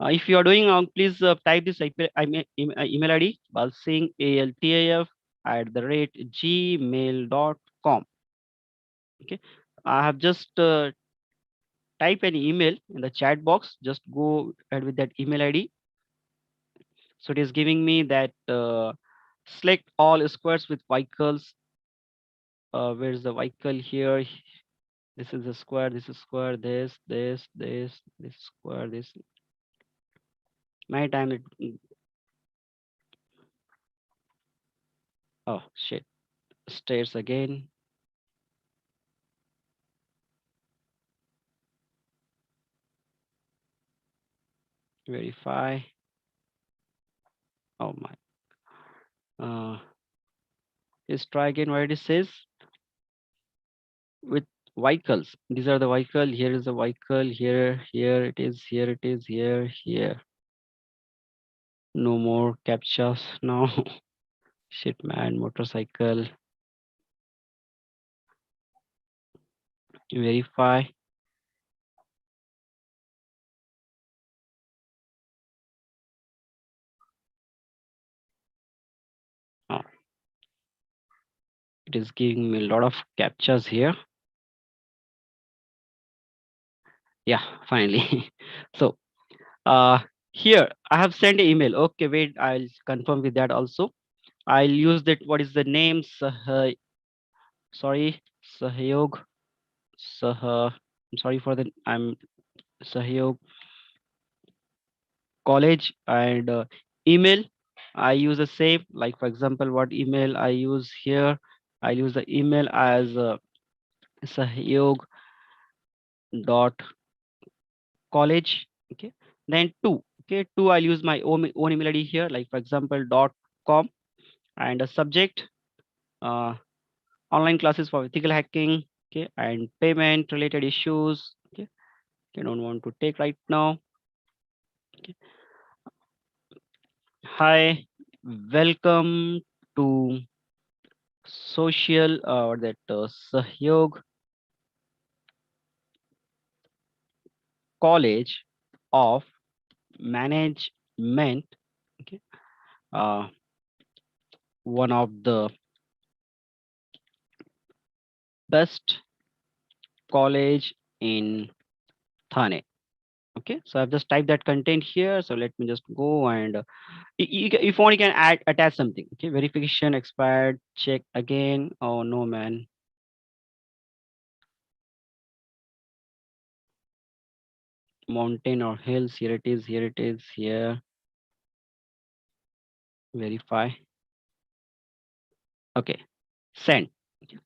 B: If you are doing, please type this email ID, balsingALTAF@gmail.com. Okay. I have just type an email in the chat box. Just go ahead with that email ID. So it is giving me that select all squares with vehicles. Where's the vehicle here? This is a square, this is square, this square, this. Many times it, Oh shit. Stairs again. Verify. Oh my. Uh, let's try again what it says with vehicles. These are the vehicle. Here is the vehicle. Here it is. Here it is. Here. No more captchas now. Shit, man. Motorcycle. Verify. Oh, it is giving me a lot of captchas here. Yeah, finally. So, uh, here I have sent an email. Okay, wait. I'll confirm with that also. I'll use that. What is the name? Sorry, Sahyog. I'm sorry for the. I'm Sahyog College and email. I use the same. Like for example, what email I use here? I use the email as Sahyog dot college. Okay. Then two. Okay, two. I'll use my own email ID here. Like for example, dot com and a subject. Uh, online classes for ethical hacking. Okay, and payment related issues. Okay, I don't want to take right now. Okay. Hi, welcome to social or that Sahyog College of Management. Okay, uh, one of the best college in Thane. Okay, so I've just typed that content here. So let me just go and if only can add attach something. Okay, verification expired. Check again. Oh no, man. Mountain or hills. Here it is. Here it is. Here. Verify. Okay. Send. Okay.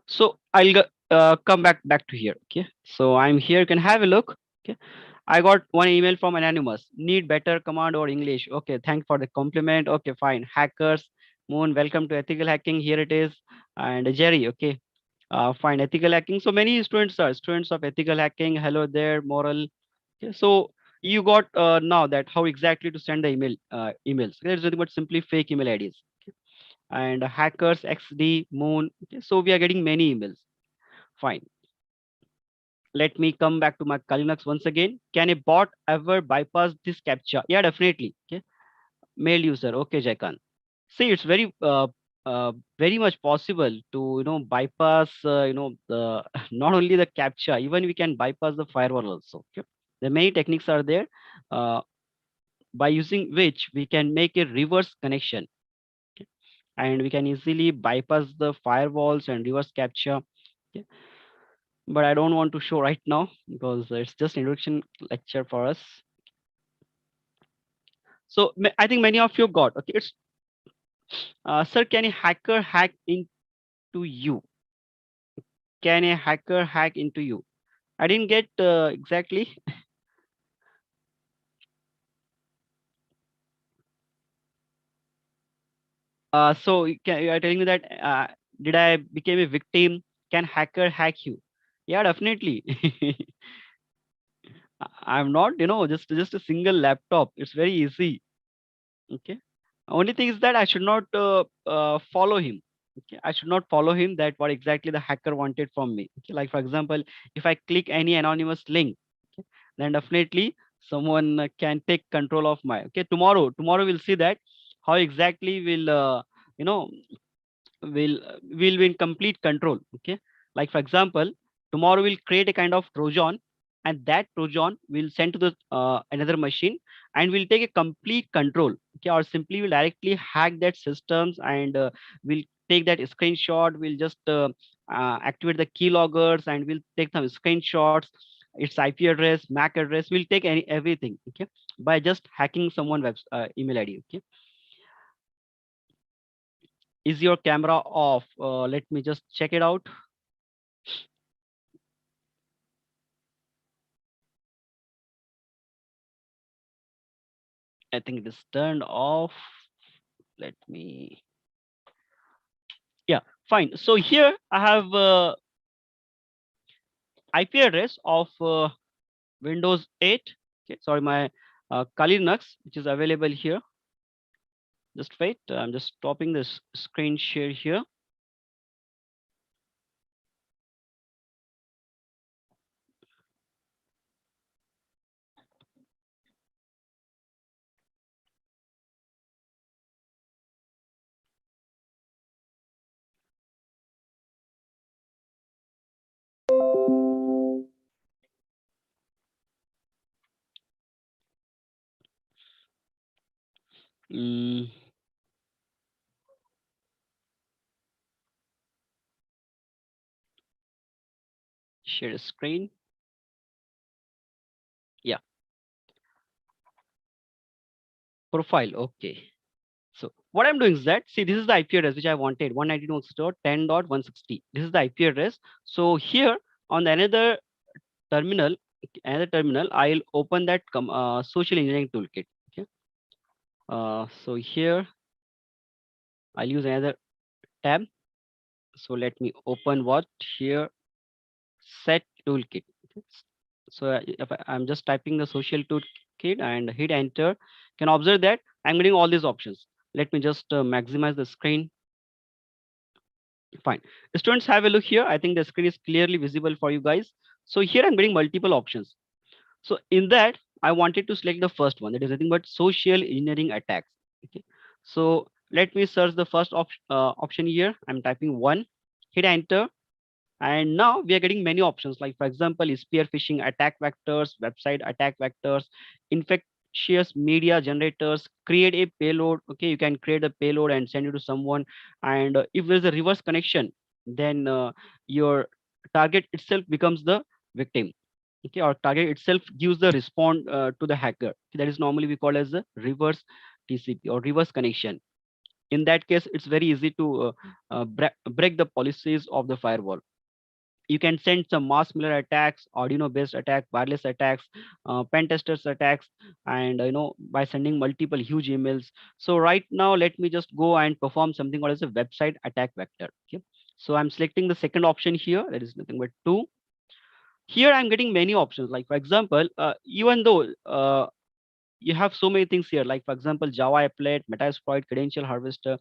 B: So I'll come back to here. Okay. So I'm here. You can have a look. Okay. I got one email from anonymous. Need better command or English. Okay. Thanks for the compliment. Okay. Fine. Hackers. Moon. Welcome to ethical hacking. Here it is. And Jerry. Okay. Fine. Ethical hacking. So many students are students of ethical hacking. Hello there. Moral. Okay. So you got now that how exactly to send the emails. There's nothing but simply fake email IDs and hackers XD Moon. Okay, so we are getting many emails. Fine. Let me come back to my Linux once again. Can a bot ever bypass this captcha? Yeah, definitely. Okay. Mail user. Okay, Jaikan. See, it's very much possible to bypass the not only the captcha, even we can bypass the firewall also. Okay. The many techniques are there uh, by using which we can make a reverse connection. Okay, and we can easily bypass the firewalls and reverse captcha. Okay, but I don't want to show right now because it's just introduction lecture for us. So I think many of you got. Okay, it's sir, can a hacker hack into you? Can a hacker hack into you? I didn't get exactly. So you are telling me that did I became a victim? Can hacker hack you? Yeah, definitely. I'm not, just a single laptop. It's very easy. Okay. Only thing is that I should not follow him. Okay. I should not follow him that what exactly the hacker wanted from me. Okay. Like for example, if I click any anonymous link, okay, then definitely someone can take control of my. Okay. Tomorrow we'll see that how exactly will you know will be in complete control. Okay, like for example, tomorrow we'll create a kind of trojan, and that trojan will send to the another machine and will take a complete control. Okay, or simply will directly hack that systems and will take that screenshot. We'll just activate the keyloggers and we'll take some screenshots, its IP address, MAC address. We'll take everything. Okay, by just hacking someone email ID. Okay. Is your camera off? Let me just check it out. I think it is turned off. Let me. Yeah, fine. So here I have IP address of Windows 8. Okay, sorry, my Kali Linux, which is available here. Just wait. I'm just stopping this screen share here. Mm, share screen. Yeah, profile. Okay. So what I'm doing is that, see, this is the IP address which I wanted, 192.168.10.160. This is the IP address. So here on the another terminal, I'll open that social engineering toolkit. Okay. So here I'll use another tab. So let me open what here, set toolkit. Okay. So if I'm just typing the social toolkit and hit enter, can observe that I'm getting all these options. Let me just maximize the screen. Fine. Students, have a look here. I think the screen is clearly visible for you guys. So here I'm getting multiple options. So in that, I wanted to select the first one. That is nothing but social engineering attacks. Okay. So let me search the first option here. I'm typing one, hit enter. And now we are getting many options, like for example, spear phishing attack vectors, website attack vectors, infectious media generators, create a payload. Okay, you can create a payload and send it to someone. And if there's a reverse connection, then your target itself becomes the victim. Okay, or target itself gives the response to the hacker. That is normally we call as the reverse TCP or reverse connection. In that case, it's very easy to break the policies of the firewall. You can send some mass mailer attacks, Arduino based attack, wireless attacks, pen testers attacks, and by sending multiple huge emails. So right now let me just go and perform something called as a website attack vector. Okay, so I'm selecting the second option here, that is nothing but two. Here I'm getting many options, like for example, even though you have so many things here, like for example, Java applet, metasploit, credential harvester.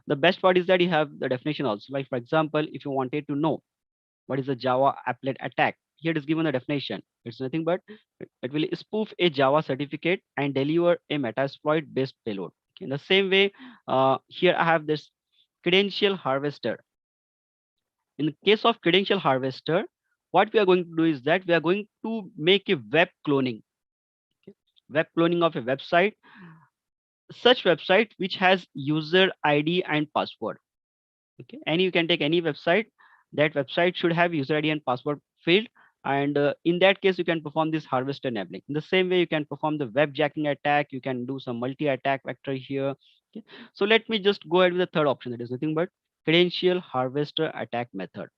B: The best part is that you have the definition also, like for example, if you wanted to know what is a Java applet attack? Here it is given the definition. It's nothing but it will spoof a Java certificate and deliver a Metasploit based payload. In the same way, here I have this credential harvester. In the case of credential harvester, what we are going to do is that we are going to make a web cloning. Okay? Web cloning of a website, such website which has user ID and password. Okay, and you can take any website. That website should have user ID and password field, and in that case you can perform this harvester enabling. In the same way, you can perform the web jacking attack. You can do some multi attack vector here. Okay. So let me just go ahead with the third option, that is nothing but credential harvester attack method.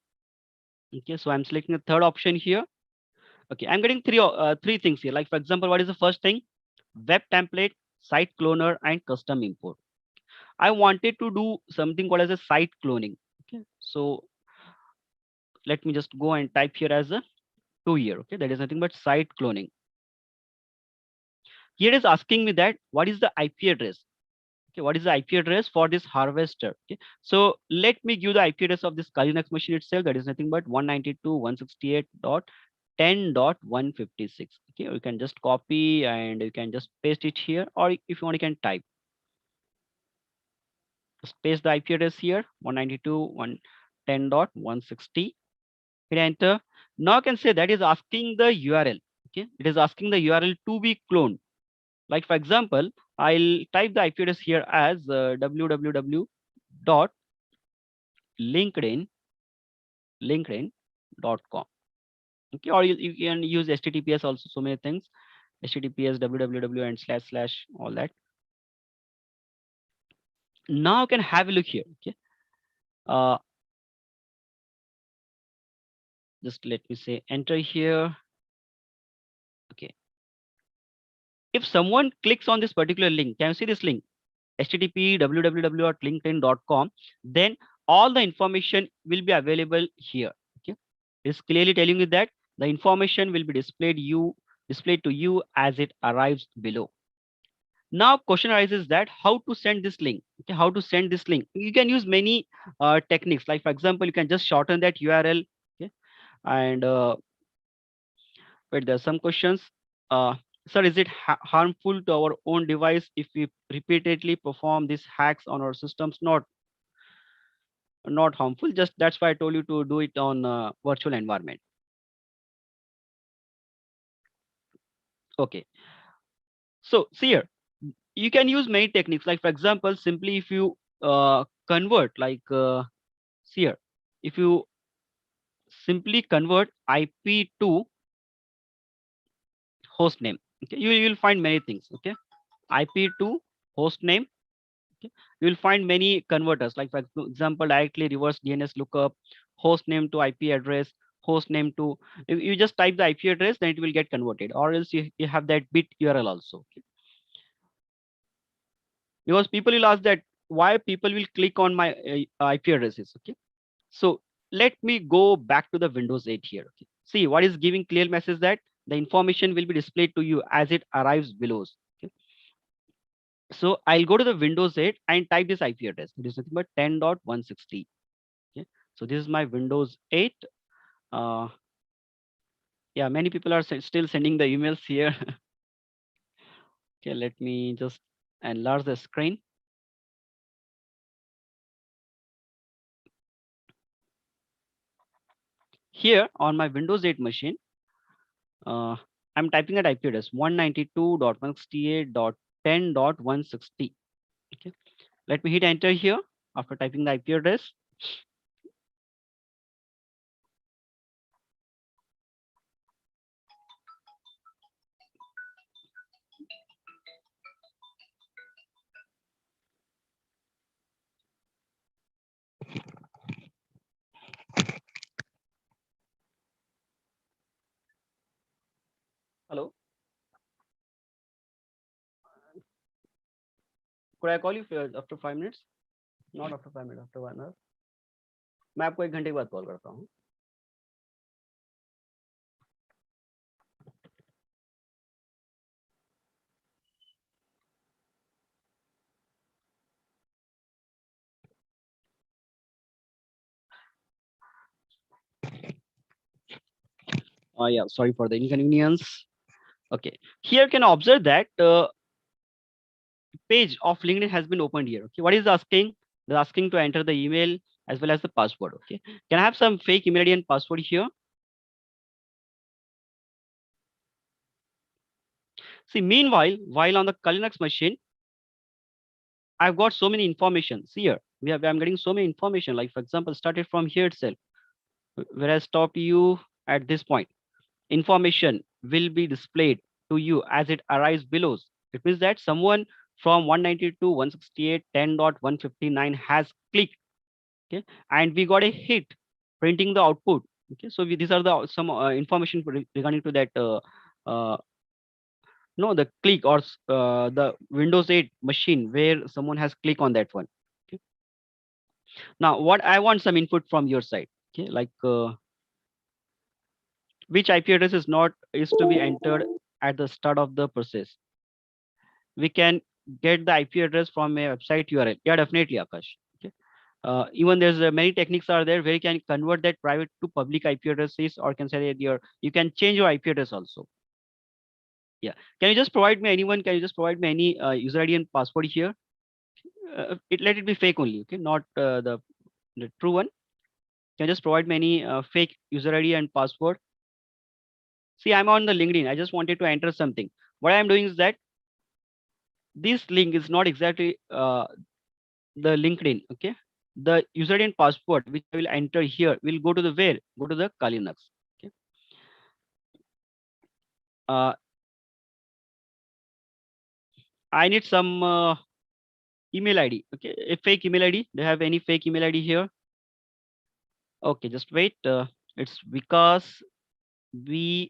B: Okay, so I'm selecting the third option here. Okay, I'm getting three things here, like for example, what is the first thing? Web template, site cloner, and custom import. I wanted to do something called as a site cloning. Okay, so let me just go and type here as a 2 year. Okay, that is nothing but site cloning. Here is asking me that what is the IP address. Okay, what is the IP address for this harvester? Okay, so let me give the IP address of this Linux machine itself. That is nothing but 192.168.10.156. Okay, you can just copy and you can just paste it here, or if you want, you can type. Just paste the IP address here, 192.110.160. Hit enter. Now I can say that is asking the URL. Okay, it is asking the URL to be cloned. Like for example, I'll type the IP address here as www.linkedin.com. Okay, or you can use HTTPS also, so many things. HTTPS, www, and slash slash, all that. Now you can have a look here. Okay, Uh, just let me say enter here. Okay. If someone clicks on this particular link, can you see this link? http www.linkedin.com, then all the information will be available here. Okay, it's clearly telling you that the information will be displayed to you as it arrives below. Now question arises that how to send this link. Okay, how to send this link? You can use many techniques. Like for example, you can just shorten that URL. Okay, and but there are some questions. Uh, Sir, is it harmful to our own device if we repeatedly perform these hacks on our systems? Not harmful. Just that's why I told you to do it on virtual environment. Okay. So see here, you can use many techniques. Like for example, simply if you convert, like see here, if you simply convert IP to host name, okay, you will find many things. Okay, IP to host name. Okay, you will find many converters. Like for example, directly reverse DNS lookup, host name to IP address, host name to. You just type the IP address, then it will get converted. Or else you have that bit URL also. Okay. Because people will ask that why people will click on my IP addresses. Okay. So let me go back to the Windows 8 here. Okay. See what is giving clear message that the information will be displayed to you as it arrives below. Okay. So I'll go to the Windows 8 and type this IP address. It is nothing but 10.160. Okay. So this is my Windows 8. Uh, yeah, many people are still sending the emails here. Okay, let me just enlarge the screen. Here on my Windows 8 machine, uh, I'm typing at IP address 192.168.10.160. Okay, let me hit enter here after typing the IP address. Hello, could I call you after 5 minutes? Not after 5 minutes, after 1 hour. मैं आपको 1 घंटे के बाद call करता हूँ. Yeah, sorry for the inconvenience. Okay, here can observe that page of LinkedIn has been opened here. Okay, what is asking? They're asking to enter the email as well as the password. Okay, can I have some fake email ID and password here? See, meanwhile, while on the Linux machine, I've got so many information. See here, I'm getting so many information. Like for example, started from here itself, where I stopped you at this point. Information will be displayed to you as it arrives below. It means that someone from 192.168.10.159 has clicked. Okay, and we got a hit printing the output. Okay, so these are the some information regarding to that. Uh, no, the click or the Windows 8 machine where someone has clicked on that one. Okay. Now, what I want some input from your side. Okay, like which IP address is to be entered at the start of the process. We can get the IP address from a website URL. Yeah, definitely, Akash. Okay. Even there's many techniques are there where you can convert that private to public IP addresses, or can say that you can change your IP address also. Yeah. Can you just provide me anyone? Can you just provide me any user ID and password here? Let it be fake only. Okay, not the true one. Can you just provide me any fake user ID and password? See, I'm on the LinkedIn. I just wanted to enter something. What I'm doing is that this link is not exactly the LinkedIn. Okay, the user ID and password which I will enter here will go to the where? Go to the Linux. Okay. Uh, I need some email ID. Okay, a fake email ID. Do you have any fake email ID here? Okay, just wait. It's because VIKASKAMBLE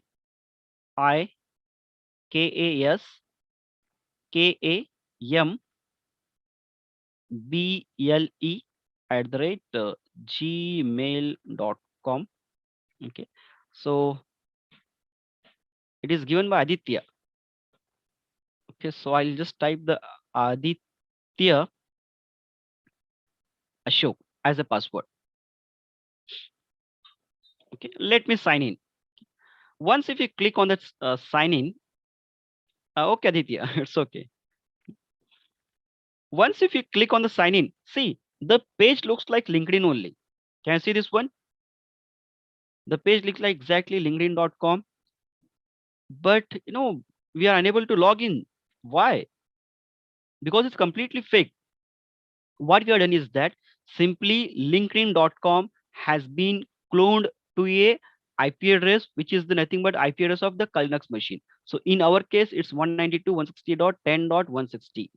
B: @gmail.com. Okay, so it is given by Aditya. Okay, so I'll just type the Aditya Ashok as a password. Okay, let me sign in. Once if you click on that sign in, okay, Aditya, it's okay. Once if you click on the sign in, see the page looks like LinkedIn only. Can you see this one? The page looks like exactly linkedin.com, but we are unable to log in. Why? Because it's completely fake. What we have done is that simply linkedin.com has been cloned to a IP address, which is the nothing but IP address of the Linux machine. So in our case, it's 192.160.10.160.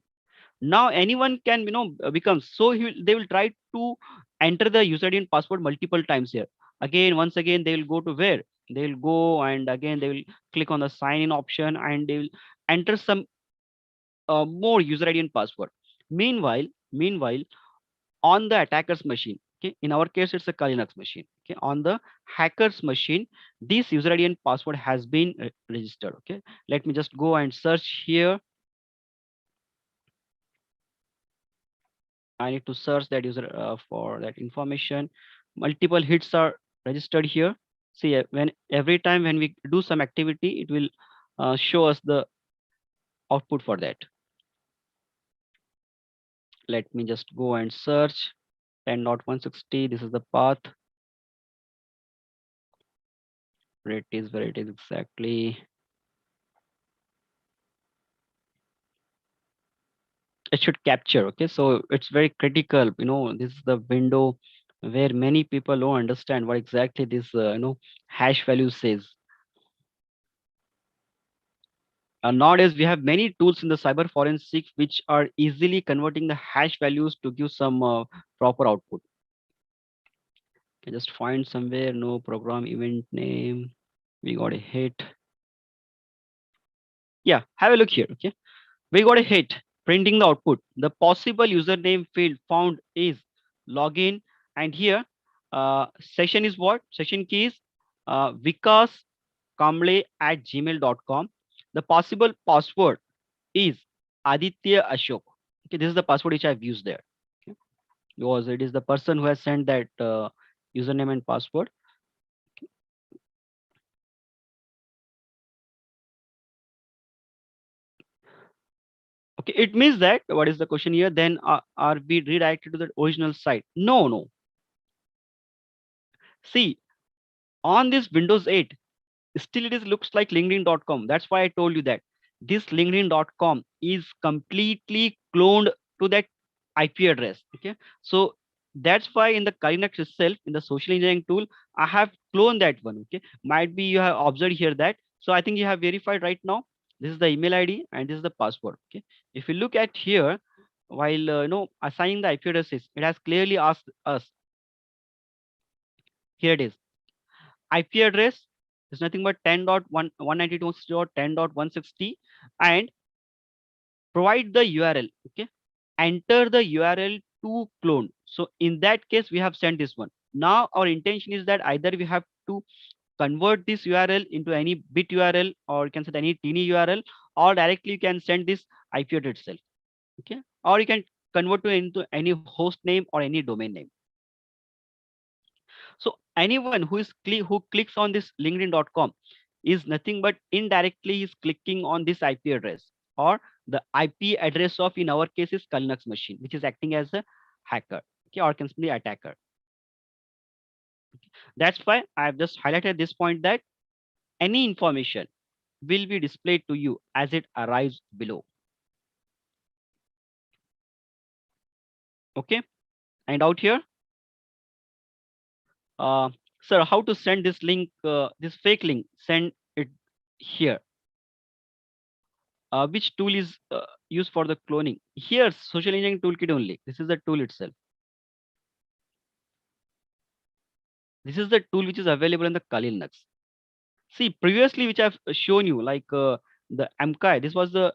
B: Now anyone can become, so they will try to enter the user ID and password multiple times here. Again, once again, they will go to where? They will go and again they will click on the sign in option and they will enter some more user ID and password. Meanwhile, on the attacker's machine, okay, in our case it's a Linux machine, okay, on the hacker's machine, this user ID and password has been registered. Okay, let me just go and search here. I need to search that user for that information. Multiple hits are registered here. See, when every time when we do some activity, it will show us the output for that. Let me just go and search 10.160. This is the path. Where it is exactly. It should capture. Okay, so it's very critical. This is the window where many people don't understand what exactly this hash value says. Nowadays, we have many tools in the cyber forensics which are easily converting the hash values to give some proper output. Okay, just find somewhere, no program event name. We got a hit. Yeah, have a look here. Okay, we got a hit printing the output. The possible username field found is login, and here session is what? Session key is Vikas Kamble at gmail.com. The possible password is Aditya Ashok. Okay, this is the password which I've used there. Okay, because it is the person who has sent that username and password. Okay, it means that what is the question here? Then are we redirected to the original site? No, no. See, on this Windows 8, still it is looks like linkedin.com. That's why I told you that this linkedin.com is completely cloned to that IP address. Okay, so that's why in the Linux itself, in the social engineering tool, I have cloned that one. Okay, might be you have observed here that. So I think you have verified right now. This is the email ID and this is the password. Okay, if you look at here, while assigning the IP addresses, it has clearly asked us. Here it is. IP address is nothing but 10.192.10.160 and provide the URL. Okay, enter the URL to clone. So in that case, we have sent this one. Now our intention is that either we have to convert this URL into any bit URL or you can set any teeny URL or directly you can send this IP address itself. Okay, or you can convert to into any host name or any domain name. So anyone who clicks on this linkedin.com is nothing but indirectly is clicking on this IP address or the IP address of, in our case, is Linux machine, which is acting as a hacker, okay, or can be attacker. That's why I've just highlighted this point that any information will be displayed to you as it arrives below. Okay, and out here, uh, sir, how to send this link, this fake link? Send it here. Which tool is used for the cloning? Here, social engineering toolkit only. This is the tool itself. This is the tool which is available in the Kali Linux. See, previously which I've shown you, like the MKI, this was a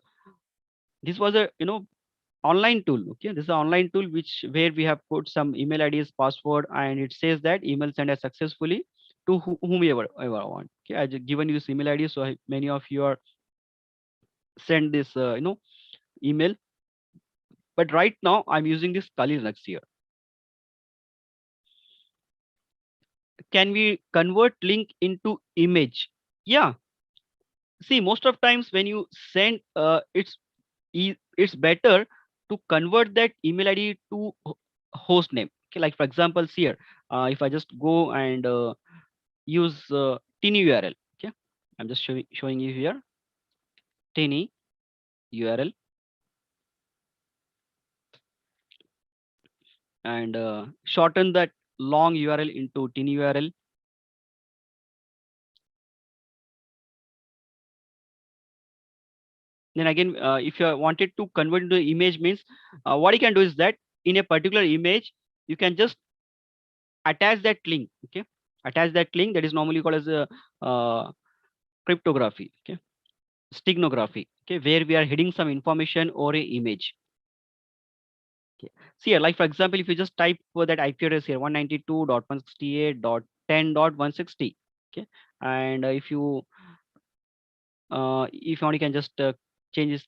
B: online tool. Okay, this is an online tool which where we have put some email IDs, password, and it says that email sent as successfully to whomever ever want. Okay, I just given you this email ID, so many of you are send this email. But right now I'm using this Kali Linux here. Can we convert link into image? Yeah. See, most of times when you send, it's better to convert that email ID to host name. Okay, like for example, here, if I just go and use tiny URL. Okay, I'm just showing you here tiny URL and shorten that long URL into tiny URL. Then again, if you wanted to convert into image means, what you can do is that in a particular image, you can just attach that link. Okay, attach that link that is normally called as a cryptography. Okay, steganography. Okay, where we are hiding some information or a image. Okay. See here, like for example, if you just type for that IP address here, 192.168.10.160. Okay, and if you want, you can just changes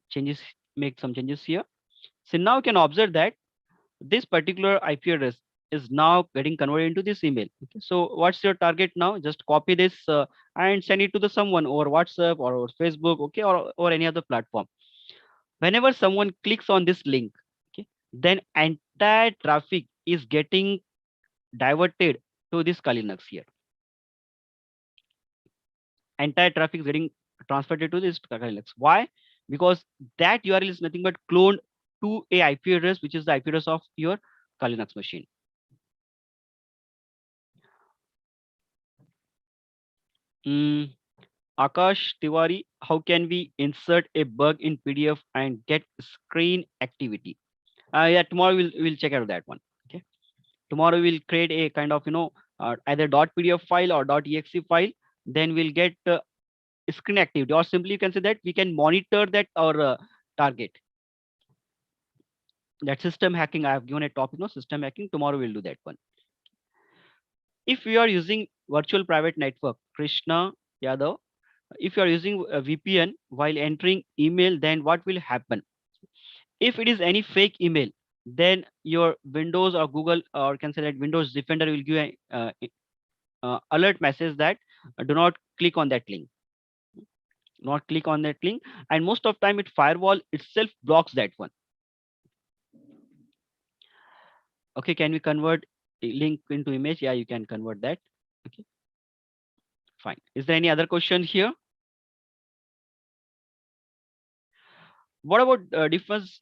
B: changes make some changes here. So now you can observe that this particular IP address is now getting converted into this email. Okay. So what's your target now? Just copy this and send it to the someone over WhatsApp or over Facebook, okay, or any other platform. Whenever someone clicks on this link, okay, then entire traffic is getting diverted to this Kali Linux here. Entire traffic is getting transferred to this Kali Linux. Why? Because that URL is nothing but cloned to a IP address, which is the IP address of your Kali Linux machine. Mm, Akash Tiwari, how can we insert a bug in PDF and get screen activity? Yeah, tomorrow we'll check out that one. Okay, tomorrow we'll create a kind of either .pdf file or .exe file. Then we'll get screen activity, or simply you can say that we can monitor that our target. That system hacking, I have given a topic, no system hacking. Tomorrow we'll do that one. If we are using virtual private network, Krishna Yadav, if you are using a VPN while entering email, then what will happen? If it is any fake email, then your Windows or Google or can say that Windows Defender will give a alert message that do not click on that link, not click on that link, and most of time it firewall itself blocks that one. Okay, can we convert a link into image? Yeah, you can convert that. Okay, fine. Is there any other question here? What about difference?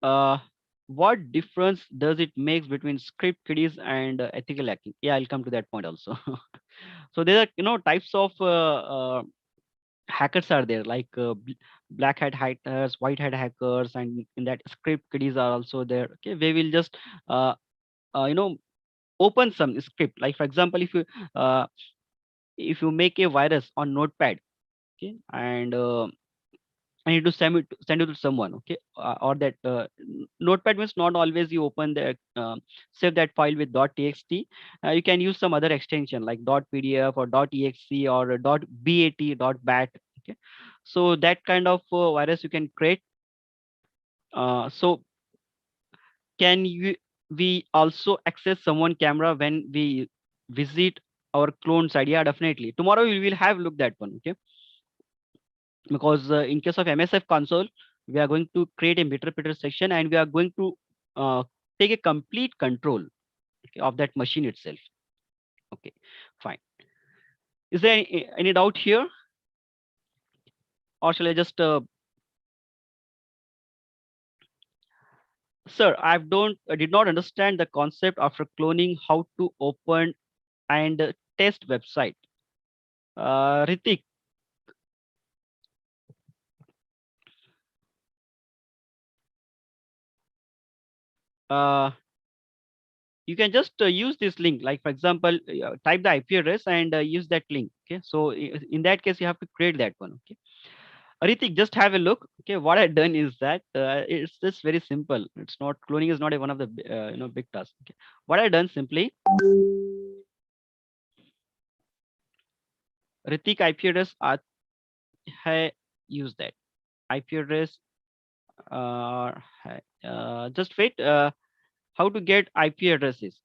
B: Uh, what difference does it make between script kiddies and ethical hacking? Yeah, I'll come to that point also. So there are types of hackers are there, like black hat hackers, white hat hackers, and in that script kiddies are also there. Okay, they will just uh, uh, you know open some script. Like for example, uh, if you make a virus on Notepad, okay, and I need to send it to someone, okay, or that Notepad means not always you open the save that file with .txt. You can use some other extension like .pdf or .exe or .bat. Okay, so that kind of virus you can create. So can you we also access someone camera when we visit our clone site? Yeah, definitely. Tomorrow we will have look that one. Okay, because in case of MSF console, we are going to create a meter section and we are going to uh, take a complete control, okay, of that machine itself. Okay, fine. Is there any doubt here, or shall I just sir? I did not understand the concept after cloning how to open and test website. Ritik, uh, you can just use this link. Like for example, type the IP address and use that link. Okay, so in that case, you have to create that one. Okay, Aritik, just have a look. Okay, what I've done is that it's just very simple. It's not cloning is not a one of the big tasks. Okay, what I've done simply, Ritik IP address है, use that IP address. Just wait. How to get IP addresses?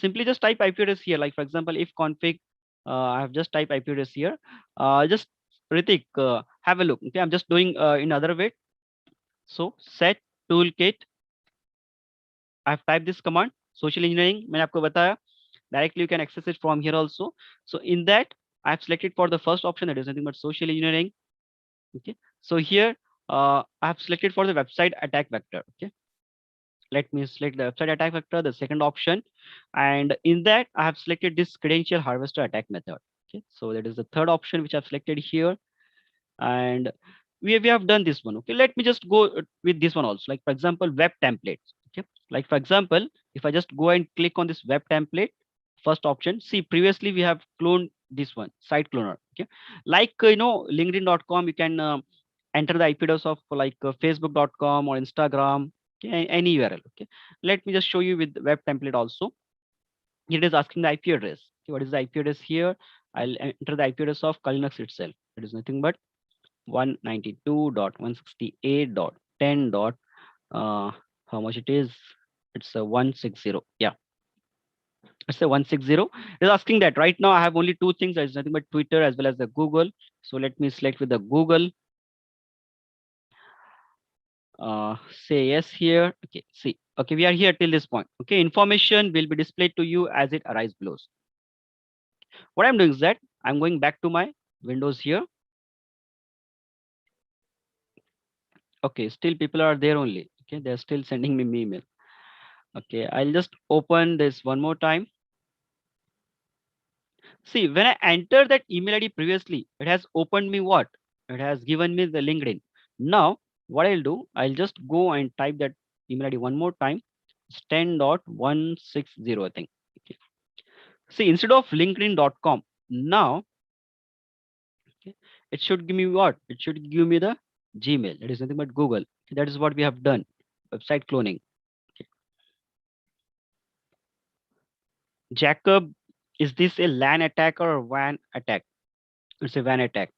B: Simply just type IP address here. Like for example, if config, I have just typed IP address here. Just Ritik, have a look. Okay, I'm just doing in other way. So set toolkit. I've typed this command. Social engineering. मैंने आपको बताया. Directly you can access it from here also. So in that, I've selected for the first option, that is nothing but social engineering. Okay. So here I have selected for the website attack vector. Okay. Let me select the website attack vector, the second option. And in that, I have selected this credential harvester attack method. Okay. So that is the third option which I've selected here. And we have done this one. Okay. Let me just go with this one also. Like for example, web templates. Okay. Like for example, if I just go and click on this web template, first option, see previously we have cloned this one, site cloner. Okay. Like, linkedin.com, you can enter the IP address of like facebook.com or Instagram, okay, any URL. Okay. Let me just show you with the web template also. It is asking the IP address. Okay, what is the IP address here? I'll enter the IP address of Linux itself. It is nothing but 192.168.10. How much it is? It's a 160. Yeah, it's a 160. It's asking that right now I have only two things. There's nothing but Twitter as well as the Google. So let me select with the Google. Say yes here. Okay, see. Okay, we are here till this point. Okay, information will be displayed to you as it arrives below. What I'm doing is that I'm going back to my Windows here. Okay, still people are there only. Okay, they're still sending me email. Okay, I'll just open this one more time. See, when I entered that email ID previously, it has opened me what? It has given me the LinkedIn. Now, what I'll do, I'll just go and type that email ID one more time. It's 10.160, I think. Okay. See, instead of linkedin.com, now, okay, it should give me what? It should give me the Gmail. That is nothing but Google. That is what we have done. Website cloning. Okay. Jacob, is this a LAN attack or a WAN attack? It's a WAN attack.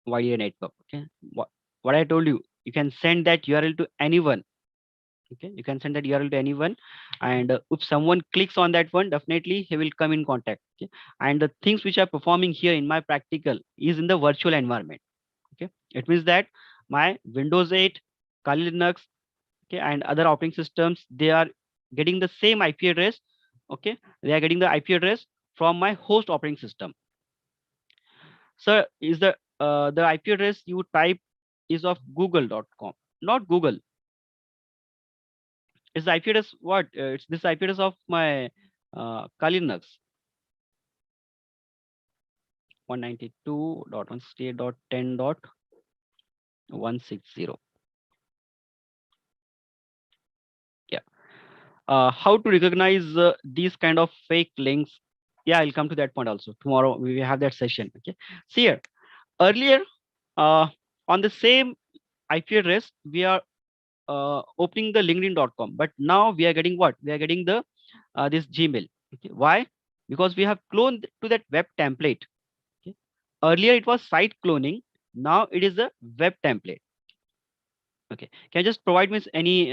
B: Wide network. Okay. What I told you, you can send that URL to anyone. Okay. You can send that URL to anyone. And if someone clicks on that one, definitely he will come in contact. Okay. And the things which are performing here in my practical is in the virtual environment. Okay. It means that my Windows 8, Kali Linux, okay, and other operating systems, they are getting the same IP address. Okay. They are getting the IP address from my host operating system. So is the IP address you type is of google.com, not Google. Is the IP address what? It's this IP address of my Kali Linux 192.168.10.160. Yeah. How to recognize these kind of fake links? Yeah, I'll come to that point also. Tomorrow we will have that session. Okay. See here. Earlier, uh, on the same IP address, we are opening the linkedin.com, but now we are getting what? We are getting the this Gmail. Okay. Why? Because we have cloned to that web template. Okay. Earlier it was site cloning. Now it is a web template. Okay. Can you just provide me any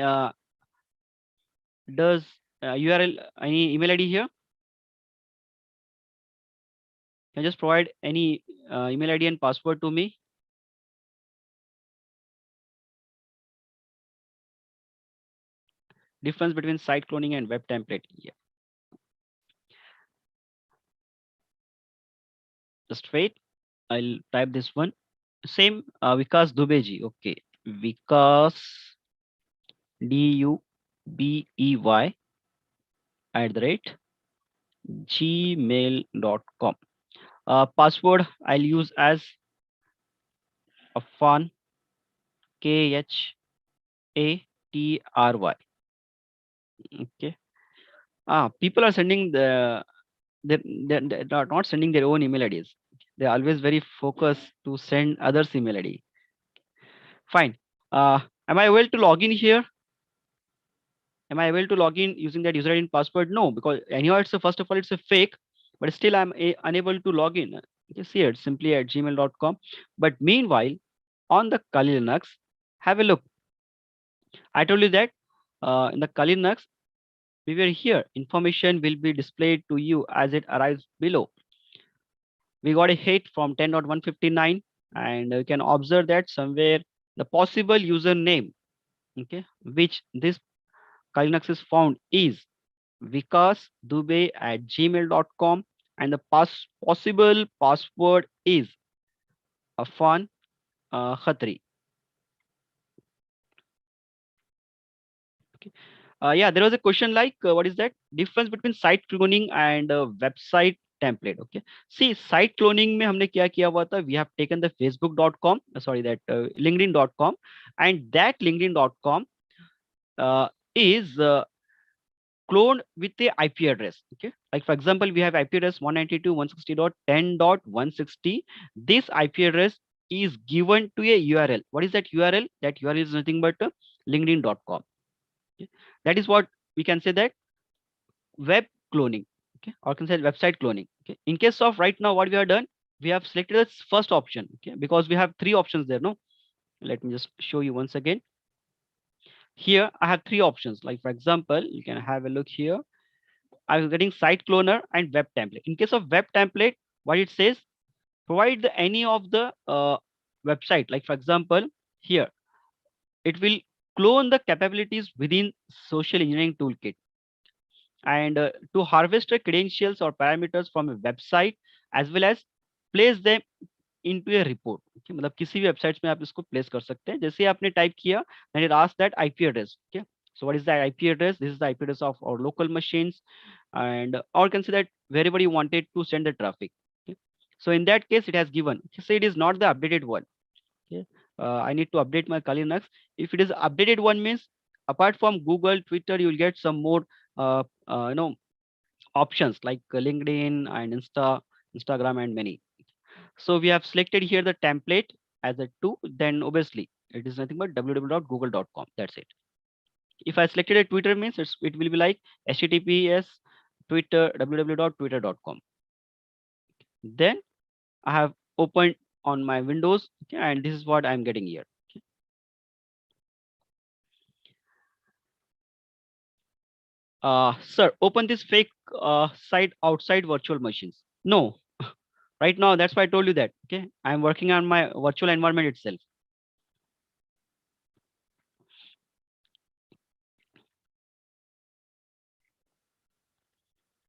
B: does URL, any email ID here? Can you just provide any email ID and password to me? Difference between site cloning and web template. Yeah. Just wait. I'll type this one. Same Vikas Dubey. Okay. Vikas Dubey @gmail.com. Password I'll use as Afan KHATRY. Okay. People are sending they're not sending their own email IDs. They're always very focused to send others email ID. Fine. Uh, am I able to log in here? Am I able to log in using that user ID and password? No, because anyhow, it's a first of all, it's a fake, but still unable to log in. You see it simply at gmail.com. But meanwhile, on the Kali Linux, have a look. I told you that in the Kali Linux, we were here. Information will be displayed to you as it arrives below. We got a hit from 10.159, and you can observe that somewhere the possible username, okay, which this Kali Linux is found is vikasdube@gmail.com, and the possible password is Afan Khatri. Okay. Yeah, there was a question like, what is that difference between site cloning and website template? Okay. See, site cloning में हमने क्या किया हुआ था? We have taken the facebook.com, sorry, that linkedin.com, and that linkedin.com is cloned with the IP address. Okay, like for example, we have IP address 192.160.10.160. This IP address is given to a URL. What is that URL? That URL is nothing but linkedin.com. Okay? That is what we can say that web cloning. Okay, or can say website cloning. Okay, in case of right now, what we have done, we have selected the first option. Okay, because we have three options there. No, let me just show you once again. Here I have three options. Like for example, you can have a look here. I was getting site cloner and web template. In case of web template, what it says, provide any of the website. Like for example, here it will clone the capabilities within social engineering toolkit, and to harvest the credentials or parameters from a website as well as place them into a report. Okay, मतलब किसी भी websites में आप इसको place कर सकते हैं. जैसे ही आपने टाइप किया, then it asks that IP address. Okay, so what is the IP address? This is the IP address of our local machines, and or can say that wherever you wanted to send the traffic. Okay, so in that case, it has given. Okay, so it is not the updated one. Okay, I need to update my Kali Linux. If it is updated one means apart from Google, Twitter, you will get some more you know options like LinkedIn and Instagram and many. So we have selected here the template as a two, then obviously it is nothing but www.google.com. That's it. If I selected a Twitter means it will be like https Twitter www.twitter.com. Then I have opened on my Windows, okay, and this is what I'm getting here. Okay. Sir, open this fake site outside virtual machines. No, right now that's why I told you that. Okay, I'm working on my virtual environment itself.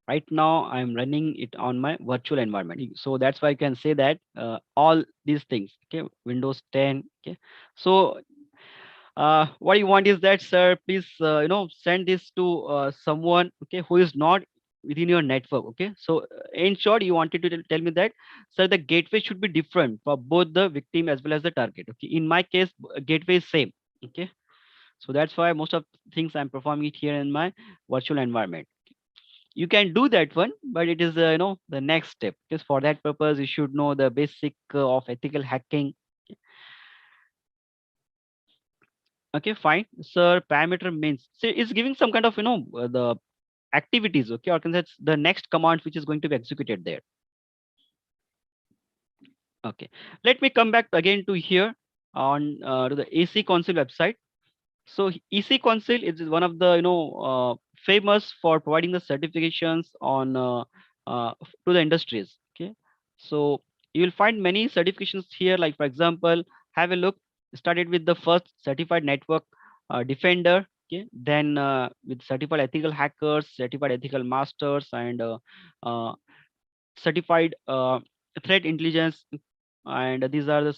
B: Right now I'm running it on my virtual environment, so that's why I can say that all these things, okay, Windows 10. Okay, so what you want is that, sir, please send this to someone, okay, who is not within your network. Okay, so in short, you wanted to tell me that, sir, the gateway should be different for both the victim as well as the target. Okay, in my case, gateway is same. Okay, so that's why most of things I'm performing it here in my virtual environment. You can do that one, but it is the next step, because for that purpose you should know the basic of ethical hacking. Okay, fine, sir. Parameter means, so it's giving some kind of the activities. Okay, or can that's the next command which is going to be executed there. Okay, let me come back again to here on to the AC Council website. So EC Council is one of the famous for providing the certifications on to the industries. Okay, so you will find many certifications here. Like for example, have a look. Started with the first certified network defender. Okay, then with certified ethical hackers, certified ethical masters, and uh, certified threat intelligence. And these are the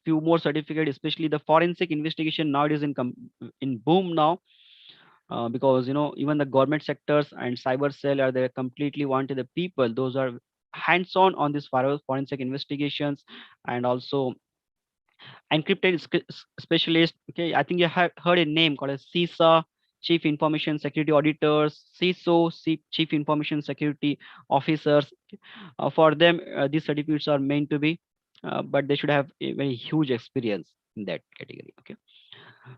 B: few more certificate, especially the forensic investigation nowadays in boom now, because even the government sectors and cyber cell are there completely wanted the people those are hands-on this forensic investigations, and also encrypted specialist. Okay, I think you have heard a name called as CISA, chief information security auditors, CISO, chief information security officers. For them, these certificates are meant to be, but they should have a very huge experience in that category. Okay.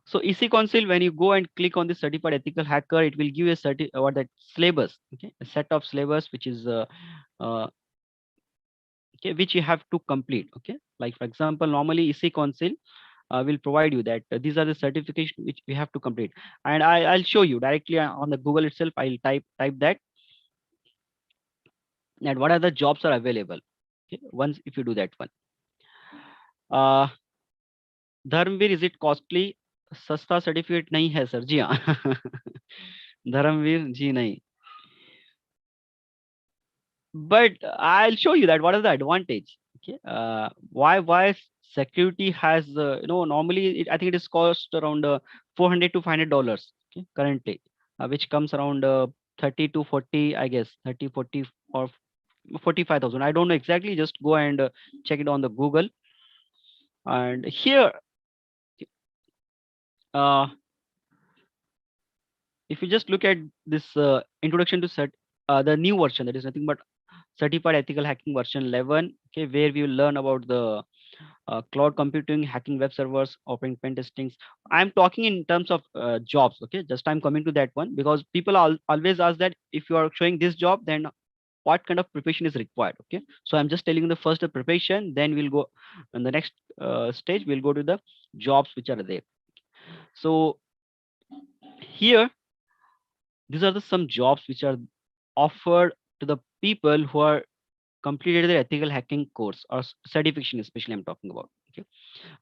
B: So EC Council, when you go and click on the certified ethical hacker, it will give you a what that syllabus, okay, a set of syllabus which is uh, okay, which you have to complete. Okay, like for example, normally EC Council will provide you that these are the certification which we have to complete, and I'll show you directly on the Google itself. I'll type that and what are the jobs are available. Okay, once if you do that one, uh, Dharmveer is it costly? सस्ता certificate नहीं है sir जी हाँ धर्मवीर जी नहीं, but I'll show you that what is the advantage. Okay, why security has normally I think it is cost around 400 to $500. Okay, currently, which comes around 30 to 40, I guess 30 40 or 45,000. I don't know exactly. Just go and check it on the Google. And here, uh, if you just look at this introduction to the new version, that is nothing but certified ethical hacking version 11. Okay, where we will learn about the cloud computing, hacking web servers, offering pen testings. I'm talking in terms of jobs. Okay, just I'm coming to that one because people always ask that if you are showing this job, then what kind of preparation is required. Okay, so I'm just telling you the first preparation, then we'll go in the next stage, we'll go to the jobs which are there. So here, these are the some jobs which are offered to the people who are completed their ethical hacking course or certification, especially I'm talking about. Okay,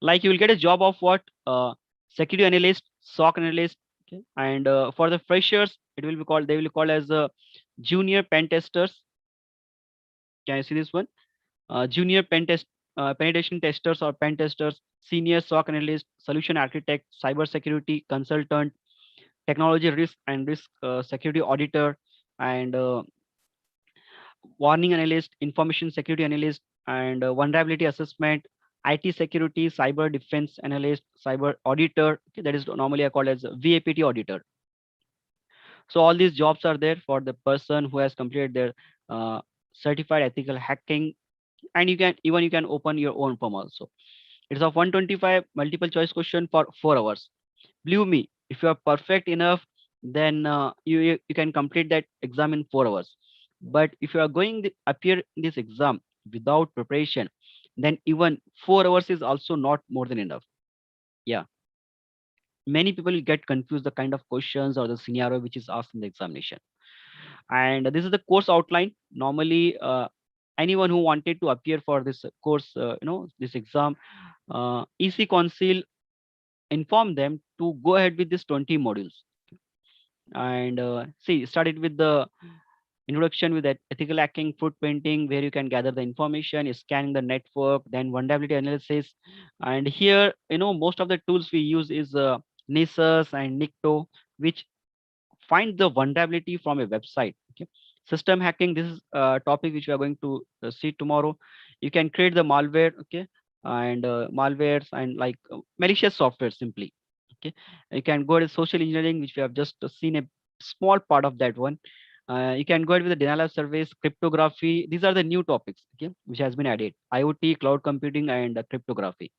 B: like you will get a job of what, security analyst, SOC analyst. Okay, and for the freshers, it will be called, they will call as junior pen testers. Can you see this one? Junior penetration testers or pen testers, senior SOC analyst, solution architect, cyber security consultant, technology risk and risk security auditor, and warning analyst, information security analyst, and vulnerability assessment, IT security, cyber defense analyst, cyber auditor. Okay, that is normally I call as a VAPT auditor. So all these jobs are there for the person who has completed their certified ethical hacking, and you can open your own firm also. It's of 125 multiple choice question for 4 hours. Believe me, if you are perfect enough, then you can complete that exam in 4 hours. But if you are going to appear in this exam without preparation, then even 4 hours is also not more than enough. Yeah, many people get confused the kind of questions or the scenario which is asked in the examination. And this is the course outline. Normally, anyone who wanted to appear for this course, this exam, EC Council inform them to go ahead with this 20 modules. And see, started with the introduction with that ethical hacking, footprinting, where you can gather the information, scanning the network, then vulnerability analysis. And here, most of the tools we use is Nessus and Nikto, which find the vulnerability from a website. Okay, system hacking, this is a topic which we are going to see tomorrow. You can create the malware. Okay, and malwares and like malicious software simply. Okay, you can go to social engineering, which we have just seen a small part of that one. You can go ahead with the denial of service, cryptography. These are the new topics, okay, which has been added: IoT, cloud computing, and cryptography.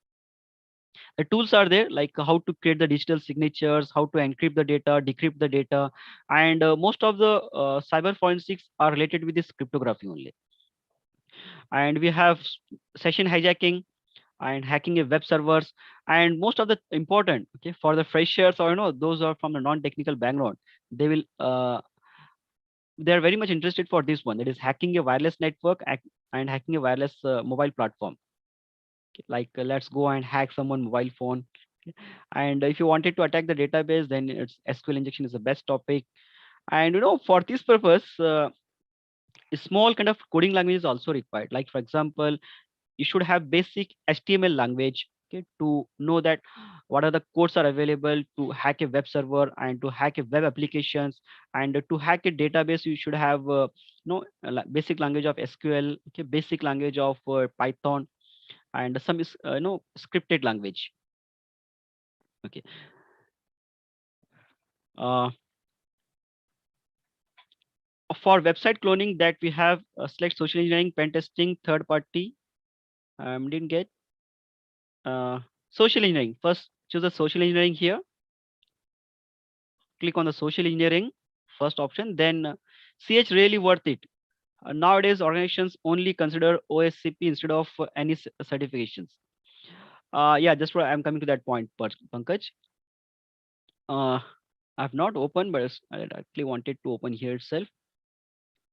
B: The tools are there, like how to create the digital signatures, how to encrypt the data, decrypt the data, and most of the cyber forensics are related with this cryptography only. And we have session hijacking and hacking a web servers, and most of the important, okay, for the freshers or those are from the non-technical background, they will they're very much interested for this one, that is hacking a wireless network and hacking a wireless mobile platform. Okay, like let's go and hack someone mobile phone. Okay. And if you wanted to attack the database, then it's SQL injection is the best topic. And for this purpose, a small kind of coding language is also required. Like for example, you should have basic HTML language, okay, to know that what are the codes are available to hack a web server and to hack a web applications, and to hack a database you should have basic language of SQL, okay, basic language of Python, and some is scripted language. Okay, Uh, for website cloning that we have select social engineering, pen testing, third party. Didn't get uh, social engineering. First, choose the social engineering here. Click on the social engineering first option. Then CH really worth it. Nowadays, organizations only consider OSCP instead of any certifications. Yeah, just for I'm coming to that point, Pankaj. Uh, I've not opened, but I actually wanted to open here itself.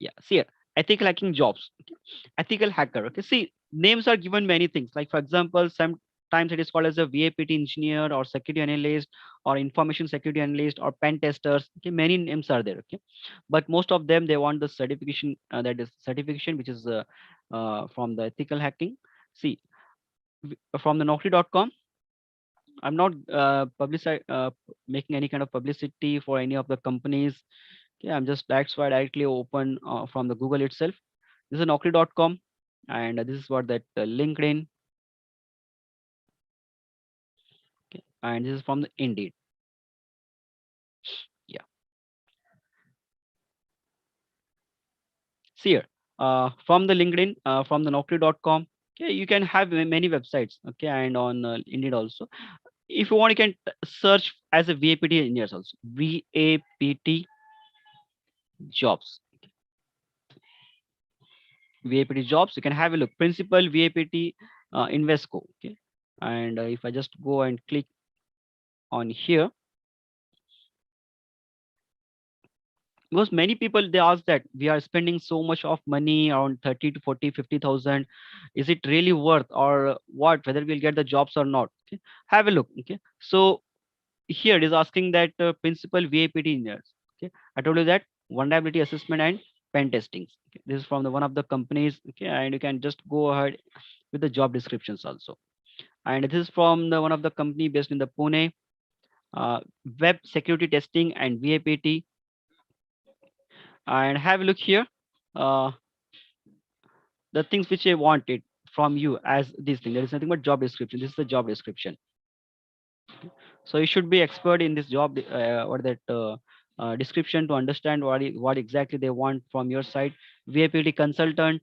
B: Yeah, see here, ethical hacking jobs. Okay. Ethical hacker. Okay, see, names are given many things. Like for example, sometimes it is called as a VAPT engineer or security analyst or information security analyst or pen testers. Okay, many names are there. Okay, but most of them they want the certification. That is certification, which is from the ethical hacking. See, from the Naukri.com, I'm not making any kind of publicity for any of the companies. Okay, I'm just that's why I directly open from the Google itself. This is Naukri.com, and this is what that LinkedIn, okay, and this is from the Indeed. Yeah, see here, from the LinkedIn, from the Naukri.com. Okay, you can have many websites. Okay, and on Indeed also. If you want, you can search as a VAPT engineers also. VAPT jobs. VAPT jobs. You can have a look. Principal VAPT Invesco. Okay, and if I just go and click on here, because many people they ask that we are spending so much of money around 30 to 40, 50,000, is it really worth or what, whether we'll get the jobs or not. Okay, have a look. Okay, so here it is asking that principal VAPT engineers. Okay, I told you that vulnerability assessment and pen testing. Okay, this is from the one of the companies. Okay, and you can just go ahead with the job descriptions also. And this is from the one of the company based in the Pune. Web security testing and VAPT. And have a look here. Uh, the things which I wanted from you as this thing. There is nothing but job description. This is the job description. So you should be expert in this job or that description to understand what exactly they want from your side. VAPT consultant.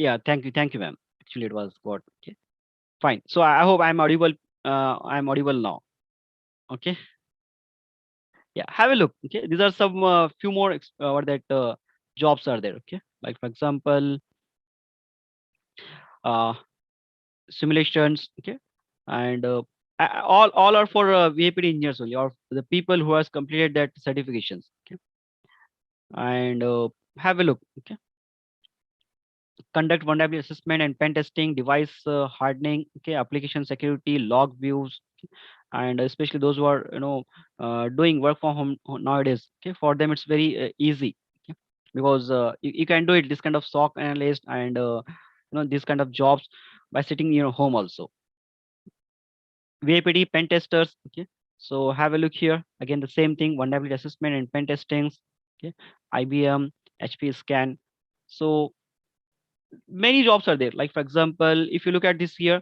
B: Yeah, thank you, ma'am. Actually, it was got okay. Fine. So I hope I'm audible. I'm audible now. Okay. Yeah, have a look. Okay, these are some few more what that jobs are there. Okay, like for example, uh, simulations. Okay, and all are for VAPT engineers only, or the people who has completed that certifications. Okay, and have a look. Okay, conduct vulnerability assessment and pen testing, device hardening. Okay, application security, log views, and especially those who are doing work from home nowadays. Okay, for them it's very easy. Okay, because you can do it this kind of SOC analyst and this kind of jobs by sitting in your home also. VAPD pen testers. Okay, so have a look here. Again, the same thing: vulnerability assessment and pen testings. Okay, IBM, HP scan. So many jobs are there. Like for example, if you look at this here,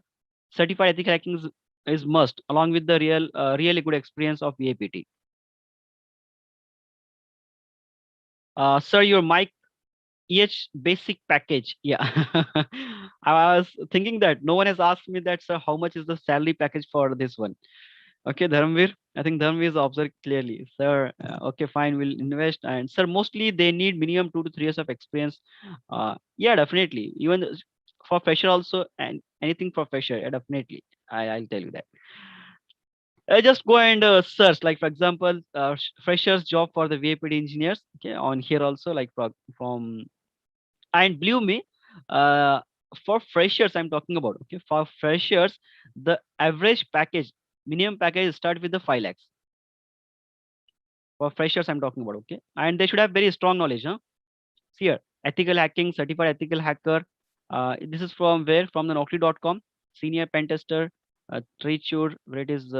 B: certified ethical hacking is must along with the really good experience of VAPT. Sir, your mic each basic package. Yeah. I was thinking that no one has asked me that, sir, how much is the salary package for this one? Okay, Dharamvir. I think Dharamvir is observed clearly. Sir, okay, fine, we'll invest. And sir, mostly they need minimum 2 to 3 years of experience. Yeah, definitely. Even for fresher also, and anything for fresher, definitely. I'll tell you that. Just go and search, like for example, freshers job for the VAPD engineers. Okay, on here also, like from and believe me, uh, for freshers I'm talking about. Okay, for freshers, the average package, minimum package start with the 5 lakhs. For freshers I'm talking about. Okay, and they should have very strong knowledge. Huh? See here, ethical hacking, certified ethical hacker. This is from where? From the Naukri.com. Senior pen tester, Trichur, where it is.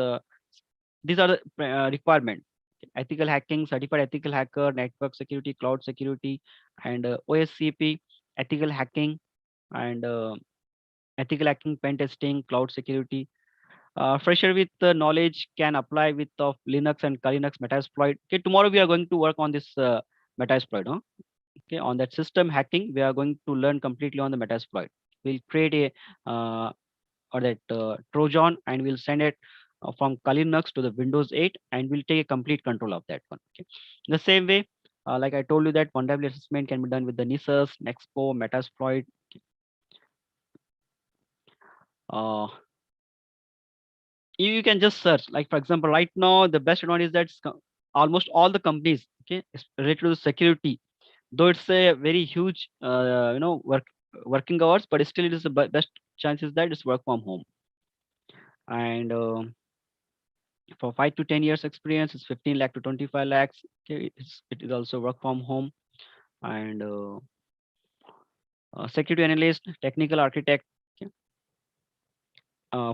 B: These are the requirement. Ethical hacking, certified ethical hacker, network security, cloud security, and OSCP, ethical hacking, and ethical hacking, pen testing, cloud security. Fresher with knowledge can apply with of Linux and Linux Metasploit. Okay, tomorrow we are going to work on this Metasploit. Huh? Okay, on that system hacking, we are going to learn completely on the Metasploit. We'll create a or that Trojan, and we'll send it from Linux to the Windows 8, and we'll take a complete control of that one. Okay. The same way, like I told you, that vulnerability assessment can be done with the Nisus, Nexpo, Metasploit. Uh, you can just search. Like for example, right now the best one is that almost all the companies, okay, is related to security. Though it's a very huge, working hours, but still it is the best chances that it's work from home. And for 5 to 10 years experience, it's 15 lakh to 25 lakhs. Okay, it is also work from home. And security analyst, technical architect, okay,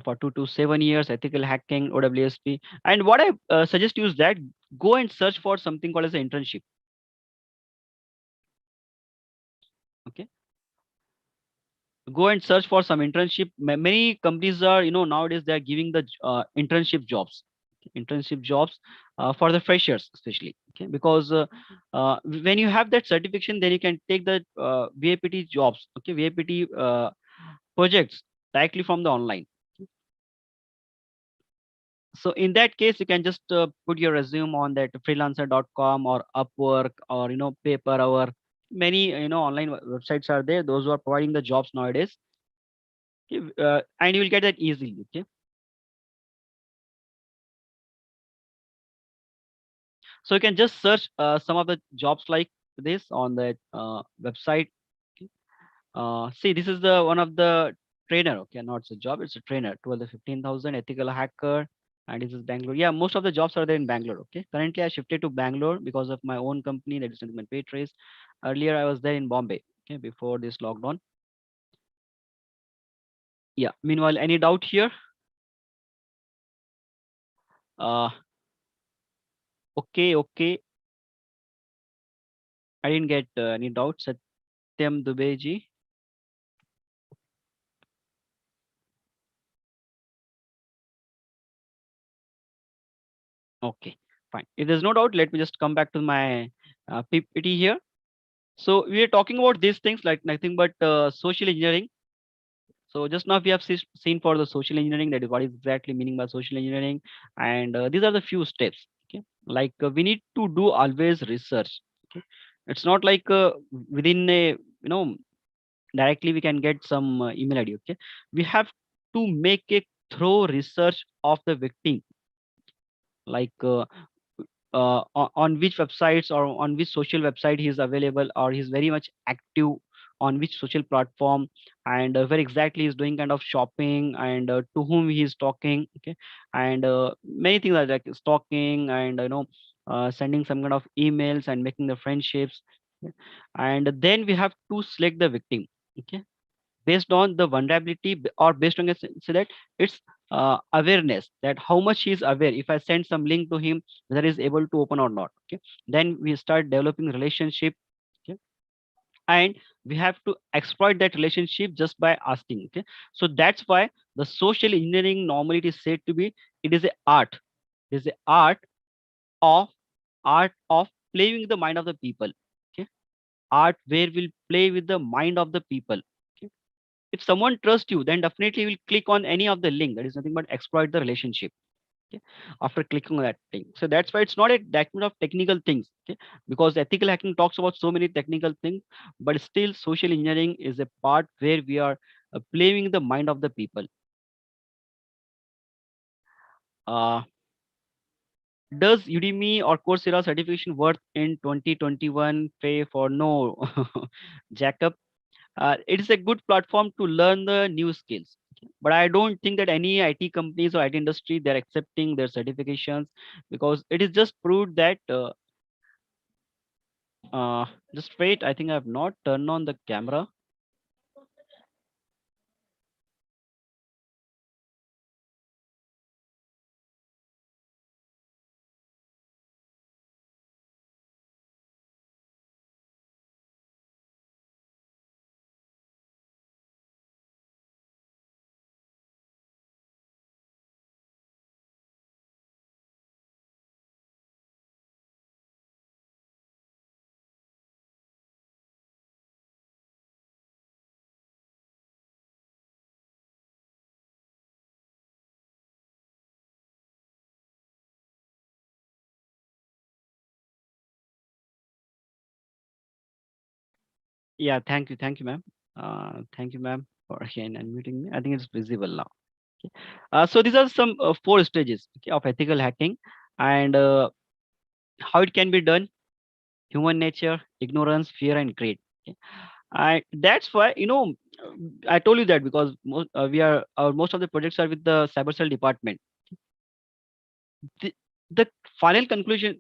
B: for 2 to 7 years, ethical hacking, OWSP. And what I suggest you is that go and search for something called as an internship. Okay, go and search for some internship. Many companies are, nowadays they are giving the internship jobs, for the freshers especially. Okay, because when you have that certification, then you can take the VAPT jobs. Okay, VAPT projects directly from the online. So in that case, you can just put your resume on that freelancer.com or Upwork or Paper Hour. Many online websites are there. Those who are providing the jobs nowadays. Okay, and you will get that easily. Okay, so you can just search some of the jobs like this on the website. Okay. See, this is the one of the trainer. Okay, not it's a job, it's a trainer. 12 to 15,000 ethical hacker, and this is Bangalore. Yeah, most of the jobs are there in Bangalore. Okay, currently I shifted to Bangalore because of my own company, that is my pay trace. Earlier I was there in Bombay. Okay, before this lockdown. Yeah. Meanwhile, any doubt here? Uh, okay, okay. I didn't get any doubts. Satyam Dubey ji. Okay, fine. If there's no doubt, let me just come back to my PPT here. So we are talking about these things like nothing but social engineering. So just now we have seen for the social engineering, that is what is exactly meaning by social engineering, and these are the few steps. Okay, like we need to do always research. Okay, it's not like within a directly we can get some email ID. Okay, we have to make a thorough research of the victim, like on which websites or on which social website he is available, or he's very much active on which social platform, and where exactly he's doing kind of shopping, and to whom he is talking. Okay, and many things like stalking, and sending some kind of emails and making the friendships. Okay? And then we have to select the victim. Okay, based on the vulnerability, or based on say that it's awareness, that how much he is aware. If I send some link to him, whether he's able to open or not. Okay, then we start developing relationship. Okay, and we have to exploit that relationship just by asking. Okay, so that's why the social engineering normally it is said to be, it is a art. It is a of art of playing with the mind of the people. Okay, art where we'll play with the mind of the people. Okay, if someone trusts you, then definitely will click on any of the link. That is nothing but exploit the relationship. Okay, after clicking on that thing. So that's why it's not a document of technical things. Okay, because ethical hacking talks about so many technical things, but still social engineering is a part where we are blaming the mind of the people. uh, does Udemy or Coursera certification worth in 2021 pay for no? Jacob, it is a good platform to learn the new skills. But I don't think that any IT companies or IT industry they're accepting their certifications, because it is just proved that uh, just wait, I think I have not turned on the camera. Yeah, thank you, ma'am. Thank you, ma'am, for again unmuting me. I think it's visible now. Okay. So these are some four stages, okay, of ethical hacking, and how it can be done: human nature, ignorance, fear, and greed. Okay. And that's why, I told you that because most of the projects are with the cyber cell department. The final conclusion,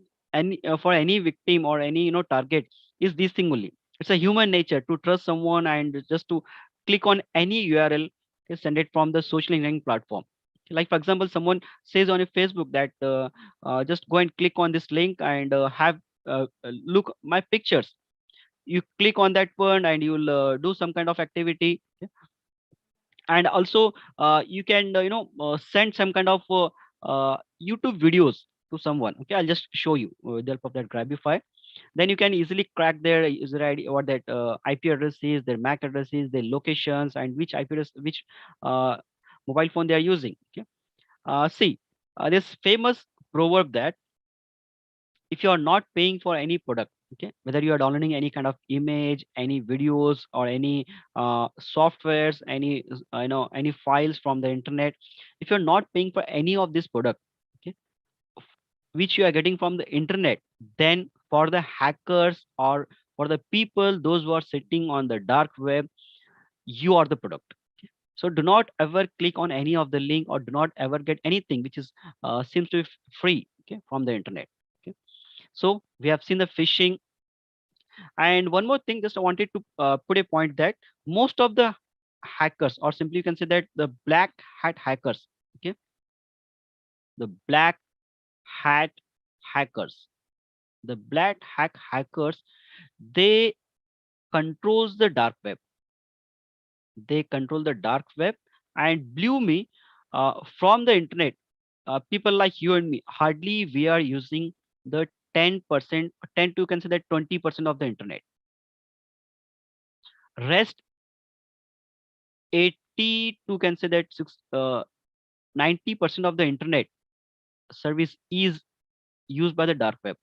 B: for any victim or any target, is this thing only. It's a human nature to trust someone and just to click on any URL, okay, send it from the social engineering platform. Like for example, someone says on a Facebook that just go and click on this link and have look my pictures. You click on that one and you'll do some kind of activity. And also you can send some kind of YouTube videos to someone. Okay, I'll just show you with the help of that Grabify. Then you can easily crack their user ID or that IP address is, their MAC address is, their locations, and which IP address, which uh, mobile phone they are using. Okay, see, this famous proverb that if you are not paying for any product, okay, whether you are downloading any kind of image, any videos, or any softwares, any any files from the internet, if you're not paying for any of this product, okay, which you are getting from the internet, then for the hackers or for the people those who are sitting on the dark web, you are the product. So do not ever click on any of the link, or do not ever get anything which is seems to be free, okay, from the internet. Okay, so we have seen the phishing. And one more thing, just I wanted to put a point that most of the hackers, or simply you can say that the black hat hackers, okay, the black hat hackers, the black hat hackers, they controls the dark web. They control the dark web, and blew me from the internet. People like you and me, hardly we are using the 10%, 10 to consider 20% of the internet. Rest 80 to consider 90% of the internet service is used by the dark web.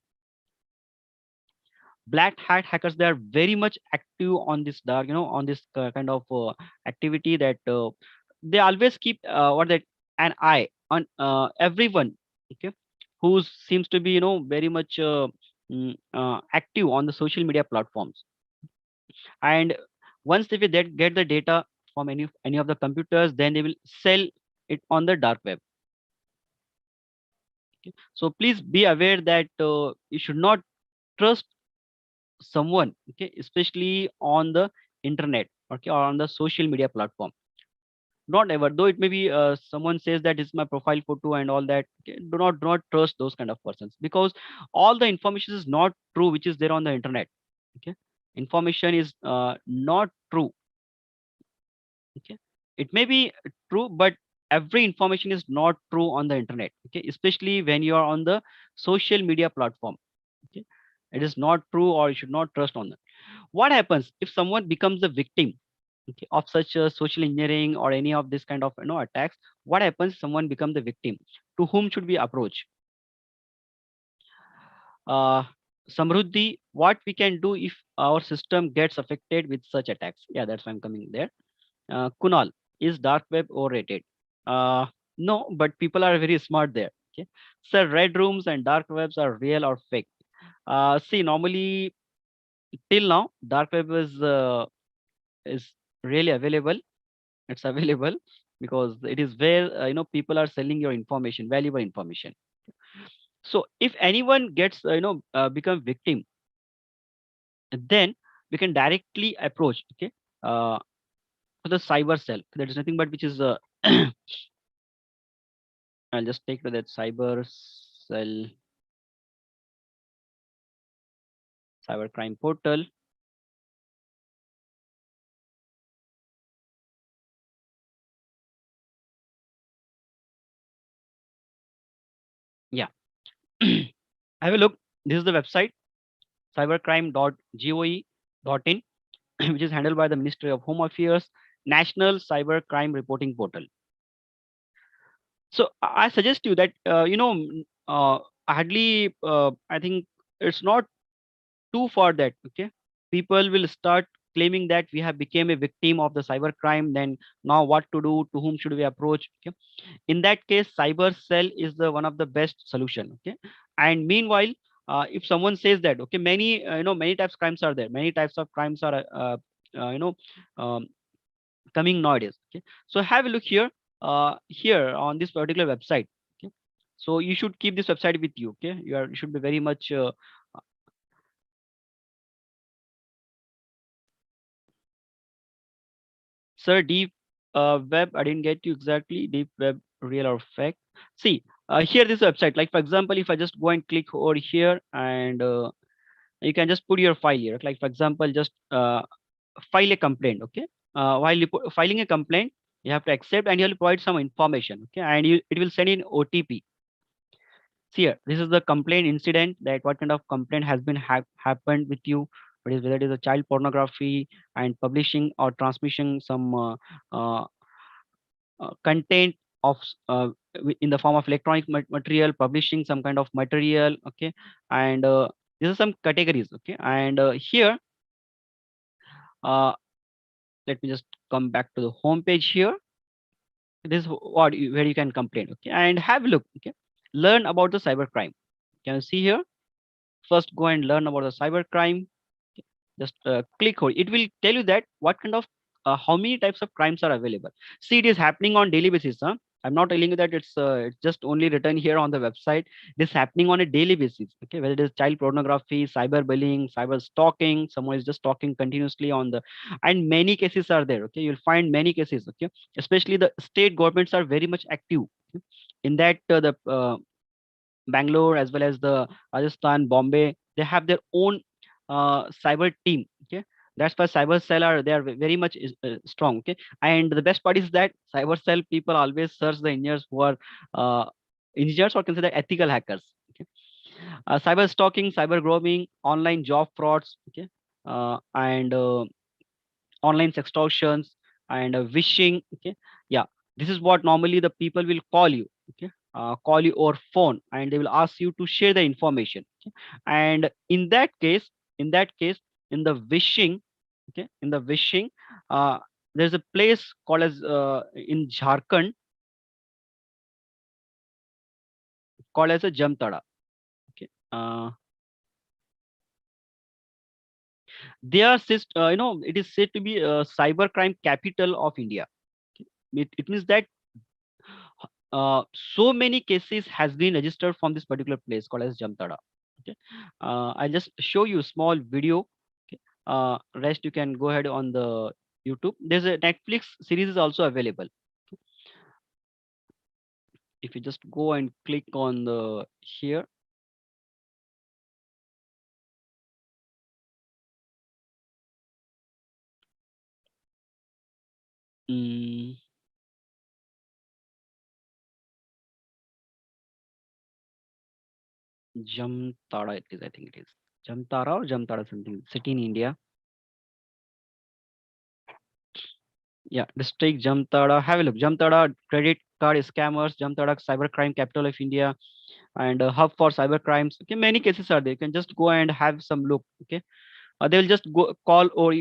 B: Black hat hackers, they are very much active on this dark, on this kind of activity, that they always keep what that an eye on everyone, okay, who seems to be very much active on the social media platforms. And once they will get the data from any of the computers, then they will sell it on the dark web. Okay? So please be aware that you should not trust someone, okay, especially on the internet, okay, or on the social media platform. Not ever, though it may be someone says that it's my profile photo and all that, okay, do not trust those kind of persons, because all the information is not true which is there on the internet. Okay, information is not true. Okay, it may be true, but every information is not true on the internet. Okay, especially when you are on the social media platform. Okay, it is not true, or you should not trust on that. What happens if someone becomes the victim, okay, of such social engineering or any of this kind of attacks? What happens if someone becomes the victim? To whom should we approach? uh Samruddhi, what we can do if our system gets affected with such attacks? Yeah, that's why I'm coming there. Kunal, is dark web overrated? No, but people are very smart there. Okay. So red rooms and dark webs are real or fake? See, normally till now, dark web is really available. It's available because it is where people are selling your information, valuable information. So if anyone gets become victim, then we can directly approach, okay, uh, to the cyber cell. That is nothing but which is I'll just take to that cyber cell, cyber crime portal. Yeah. Have a look. This is the website, cybercrime.goe.in, which is handled by the Ministry of Home Affairs, National Cyber Crime Reporting Portal. So I suggest you that hardly I think it's not too far that, okay, people will start claiming that we have become a victim of the cyber crime. Then now what to do? To whom should we approach? Okay, in that case, cyber cell is the one of the best solution. Okay, and meanwhile, if someone says that, okay, many many types of crimes are there. Many types of crimes are uh, you know um, coming nowadays. Okay, so have a look here, here on this particular website. Okay, so you should keep this website with you. Okay, you should be very much sir, deep web, I didn't get you exactly. Deep web, real or fake? See, here this website. Like for example, if I just go and click over here, and you can just put your file here. Like for example, just file a complaint. Okay. While filing a complaint, you have to accept and you have to provide some information. Okay, and it will send in OTP. See here, this is the complaint incident, that what kind of complaint has been happened with you. Whether it is a child pornography and publishing or transmission some uh, content of in the form of electronic material, publishing some kind of material. Okay, and these are some categories. Okay, and here uh, let me just come back to the home page here. This is where you can complain. Okay, and have a look. Okay, learn about the cyber crime. Can you see here? First go and learn about the cyber crime. Just click on it. It will tell you that what kind of how many types of crimes are available. See, it is happening on daily basis. I'm not telling you that it's just only written here on the website. It is happening on a daily basis. Okay, whether it is child pornography, cyber bullying, cyber stalking, someone is just talking continuously on the, and many cases are there. Okay, you'll find many cases. Okay, especially the state governments are very much active. Okay? In that the Bangalore as well as the Rajasthan, Bombay, they have their own cyber team. Okay, that's why cyber cell are they are very much strong. Okay, and the best part is that cyber cell people always search the engineers who are engineers or considered ethical hackers. Okay, cyber stalking, cyber grooming, online job frauds. Okay, and online extortions and phishing. Okay, yeah, this is what normally the people will call you. Okay, call you over phone and they will ask you to share the information. Okay, and in that case in the phishing, okay, in the phishing, there's a place called as in Jharkhand called as a Jamtada. Okay, they are it is said to be a cyber crime capital of India. Okay? It means that uh, so many cases has been registered from this particular place called as Jamtada. Okay, I'll just show you a small video. Okay, rest you can go ahead on the YouTube. There's a Netflix series is also available. Okay? If you just go and click on the here, mm, Jamtada it is. I think it is Jamtara or Jamtada something city in India. Yeah, district Jamtara. Have a look. Jamtara credit card scammers. Jamtara cybercrime capital of India, and hub for cyber crimes. Okay, many cases are there. You can just go and have some look. Okay, they'll just go call or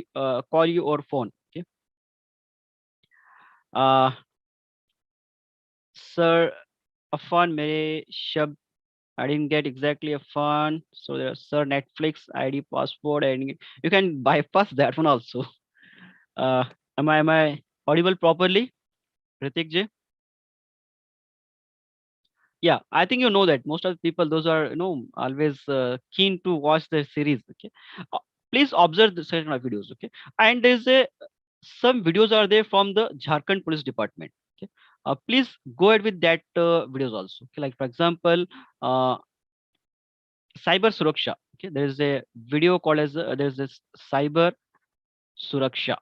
B: call you or phone. Okay, Uh, Sir Afan mere shab I didn't get exactly a fun. So there's Sir Netflix ID passport, and you can bypass that one also. Uh, am I audible properly, Ritik ji? Yeah, I think you know that most of the people, those are always keen to watch the series. Okay, uh, please observe the certain of videos. Okay, and there's a some videos are there from the Jharkhand Police Department. Okay, please go ahead with that videos also. Okay, like for example, uh, cyber suraksha. Okay, there is a video called as there's this cyber suraksha.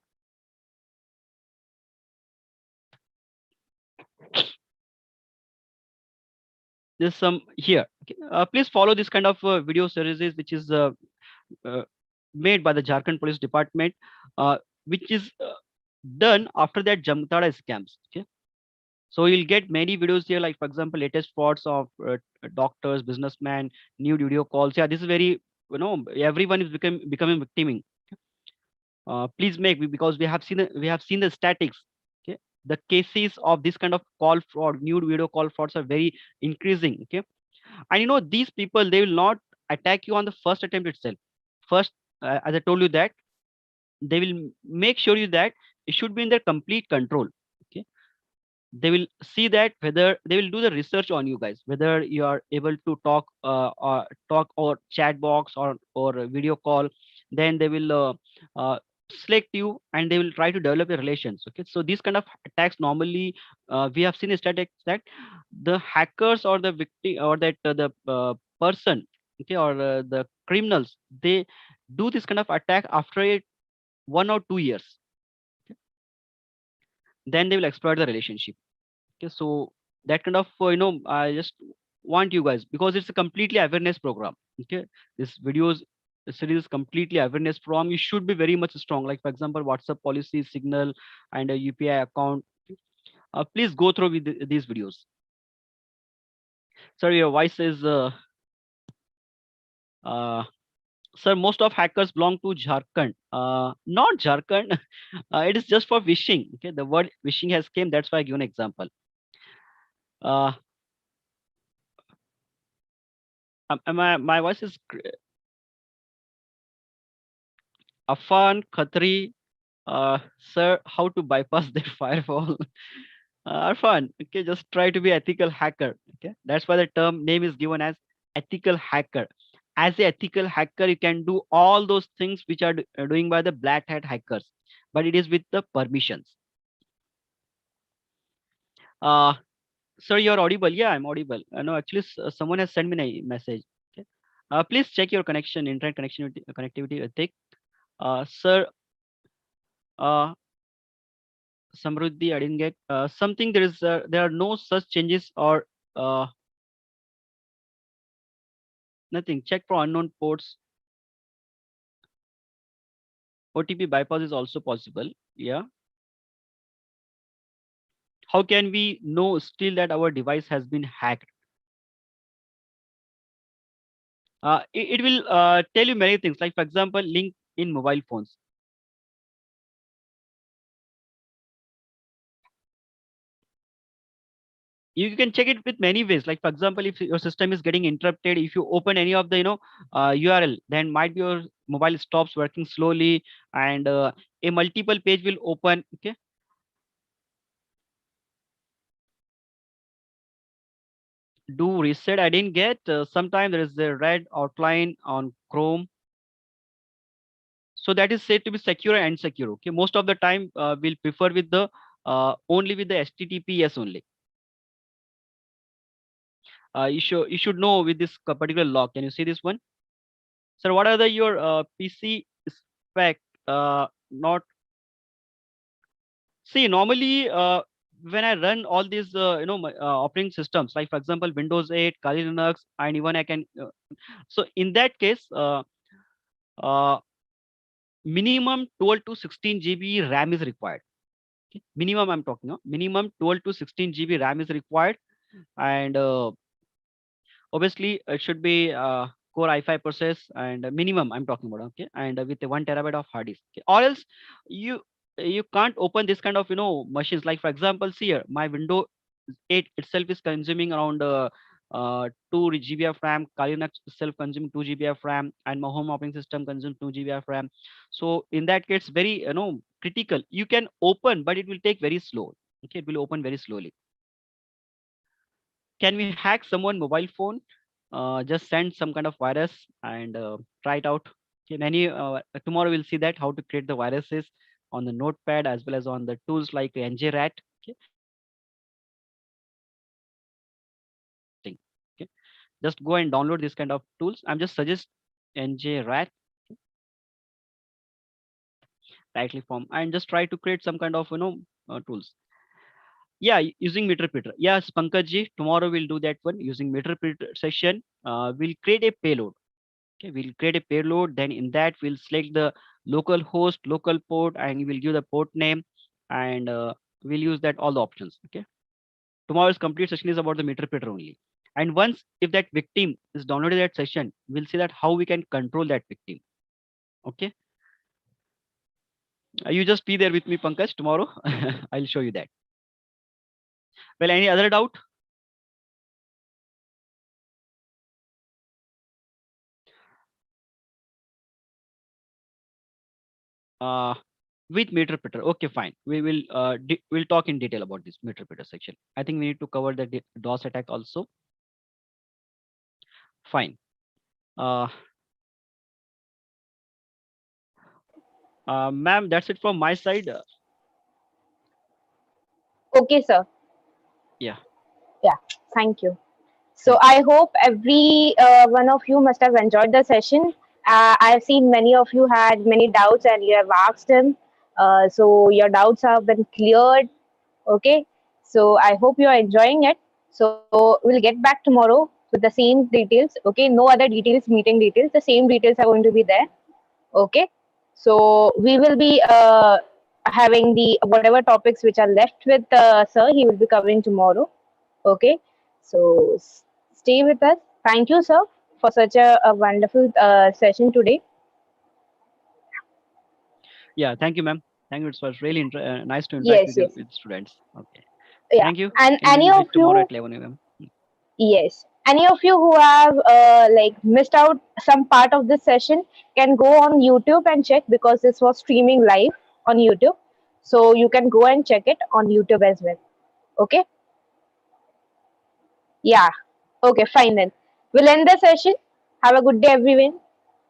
B: There's some here. Okay, please follow this kind of video series which is uh, made by the Jharkhand Police Department, which is done after that Jamtara scams. Okay, so you'll get many videos here, like for example, latest frauds of doctors, businessmen, new video calls. Yeah, this is very everyone is becoming victim. Please make because we have seen the statics. Okay, the cases of this kind of call fraud, new video call frauds are very increasing. Okay, and these people, they will not attack you on the first attempt itself. First, as I told you that they will make sure you that it should be in their complete control. Okay, they will see that whether they will do the research on you guys, whether you are able to talk or chat box or a video call. Then they will uh, select you and they will try to develop a relations. Okay, so these kind of attacks normally we have seen statistics that the hackers or the victim or that the person, okay, or the criminals, they do this kind of attack after 1 or 2 years. Then they will exploit the relationship. Okay, so that kind of I just want you guys, because it's a completely awareness program. Okay, this videos series is completely awareness program. You should be very much strong, like for example WhatsApp policy, signal, and a UPI account. Please go through with these videos. Sir, your voice is uh, sir, most of hackers belong to Jharkhand. Not Jharkhand. It is just for wishing. Okay, the word wishing has came, that's why I give an example. uh my voice is Afan Khatri. Sir, how to bypass their firewall? Arfan, okay, just try to be ethical hacker. Okay, that's why the term name is given as ethical hacker. As a ethical hacker, you can do all those things which are doing by the black hat hackers, but it is with the permissions. Uh, Sir, you're audible. Yeah, I'm audible. No, actually, someone has sent me a message. Okay, please check your connection, internet connectivity. Ethic. Sir, uh, Samruddhi, I didn't get something. There are no such changes or uh, nothing. Check for unknown ports. OTP bypass is also possible. Yeah. How can we know still that our device has been hacked? It will tell you many things. Like for example, link in mobile phones. You can check it with many ways. Like for example, if your system is getting interrupted, if you open any of the URL, then might be your mobile stops working slowly, and a multiple page will open. Okay, do reset. I didn't get. Sometime there is a red outline on Chrome. So that is said to be secure and secure. Okay, most of the time we'll prefer with the only with the HTTPS only. You should know with this particular log. Can you see this one, sir? What are the your PC spec? Not see normally when I run all these operating systems, like for example Windows 8, Kali Linux, and even I can. So in that case, uh, minimum 12 to 16 GB RAM is required. Okay? Minimum I'm talking of. Minimum 12 to 16 GB RAM is required, and obviously it should be Core i5 process, and minimum I'm talking about. Okay, and with a 1 terabyte of hard disk. Okay? Or else you. you can't open this kind of machines. Like for example, see here, my window 8 itself is consuming around 2 GB of RAM. Kali itself consuming 2 GB of RAM, and my home operating system consumes 2 GB of RAM. So in that case, very critical. You can open, but it will take very slow. Okay, it will open very slowly. Can we hack someone mobile phone? Just send some kind of virus and try it out. Okay, many tomorrow we'll see that how to create the viruses on the notepad as well as on the tools like NJRAT. Okay, okay, just go and download this kind of tools. I'm just suggest NJRAT directly from and just try to create some kind of tools. Yeah, using meter repeater. Yes, Pankaj ji, tomorrow we'll do that one using meter repeater session. We'll create a payload. Okay, we'll create a payload. Then in that we'll select the local host, local port, and we'll give the port name, and we'll use that all the options. Okay. Tomorrow's complete session is about the meter repeater only. And once if that victim is downloaded that session, we'll see that how we can control that victim. Okay. You just be there with me, Pankaj. Tomorrow, I'll show you that. Well, any other doubt? Uh, with meter repeater. Okay, fine. We will we'll talk in detail about this meter repeater section. I think we need to cover the DOS attack also. Fine. Uh, Ma'am, that's it from my side.
A: Okay, sir.
B: Yeah,
A: Yeah, thank you. So
B: thank you.
A: I hope every one of you must have enjoyed the session. I've seen many of you had many doubts and you have asked him. So your doubts have been cleared. Okay. So I hope you are enjoying it. So we'll get back tomorrow with the same details. Okay. No other details, meeting details. The same details are going to be there. Okay. So we will be having the whatever topics which are left with sir. He will be covering tomorrow. Okay. So stay with us. Thank you, sir, for such a wonderful session today.
B: Yeah, thank you, ma'am. Thank you. It was really nice to interact
A: Yes,
B: with you
A: yes.
B: with students. Okay.
A: Yeah.
B: Thank you.
A: And
B: And
A: any
B: we'll
A: of
B: meet tomorrow
A: you,
B: at 11 a.m.
A: yes, any of you who have like missed out some part of this session can go on YouTube and check because this was streaming live on YouTube. So you can go and check it on YouTube as well. Okay. Yeah. Okay, fine then. We'll end the session. Have a good day, everyone.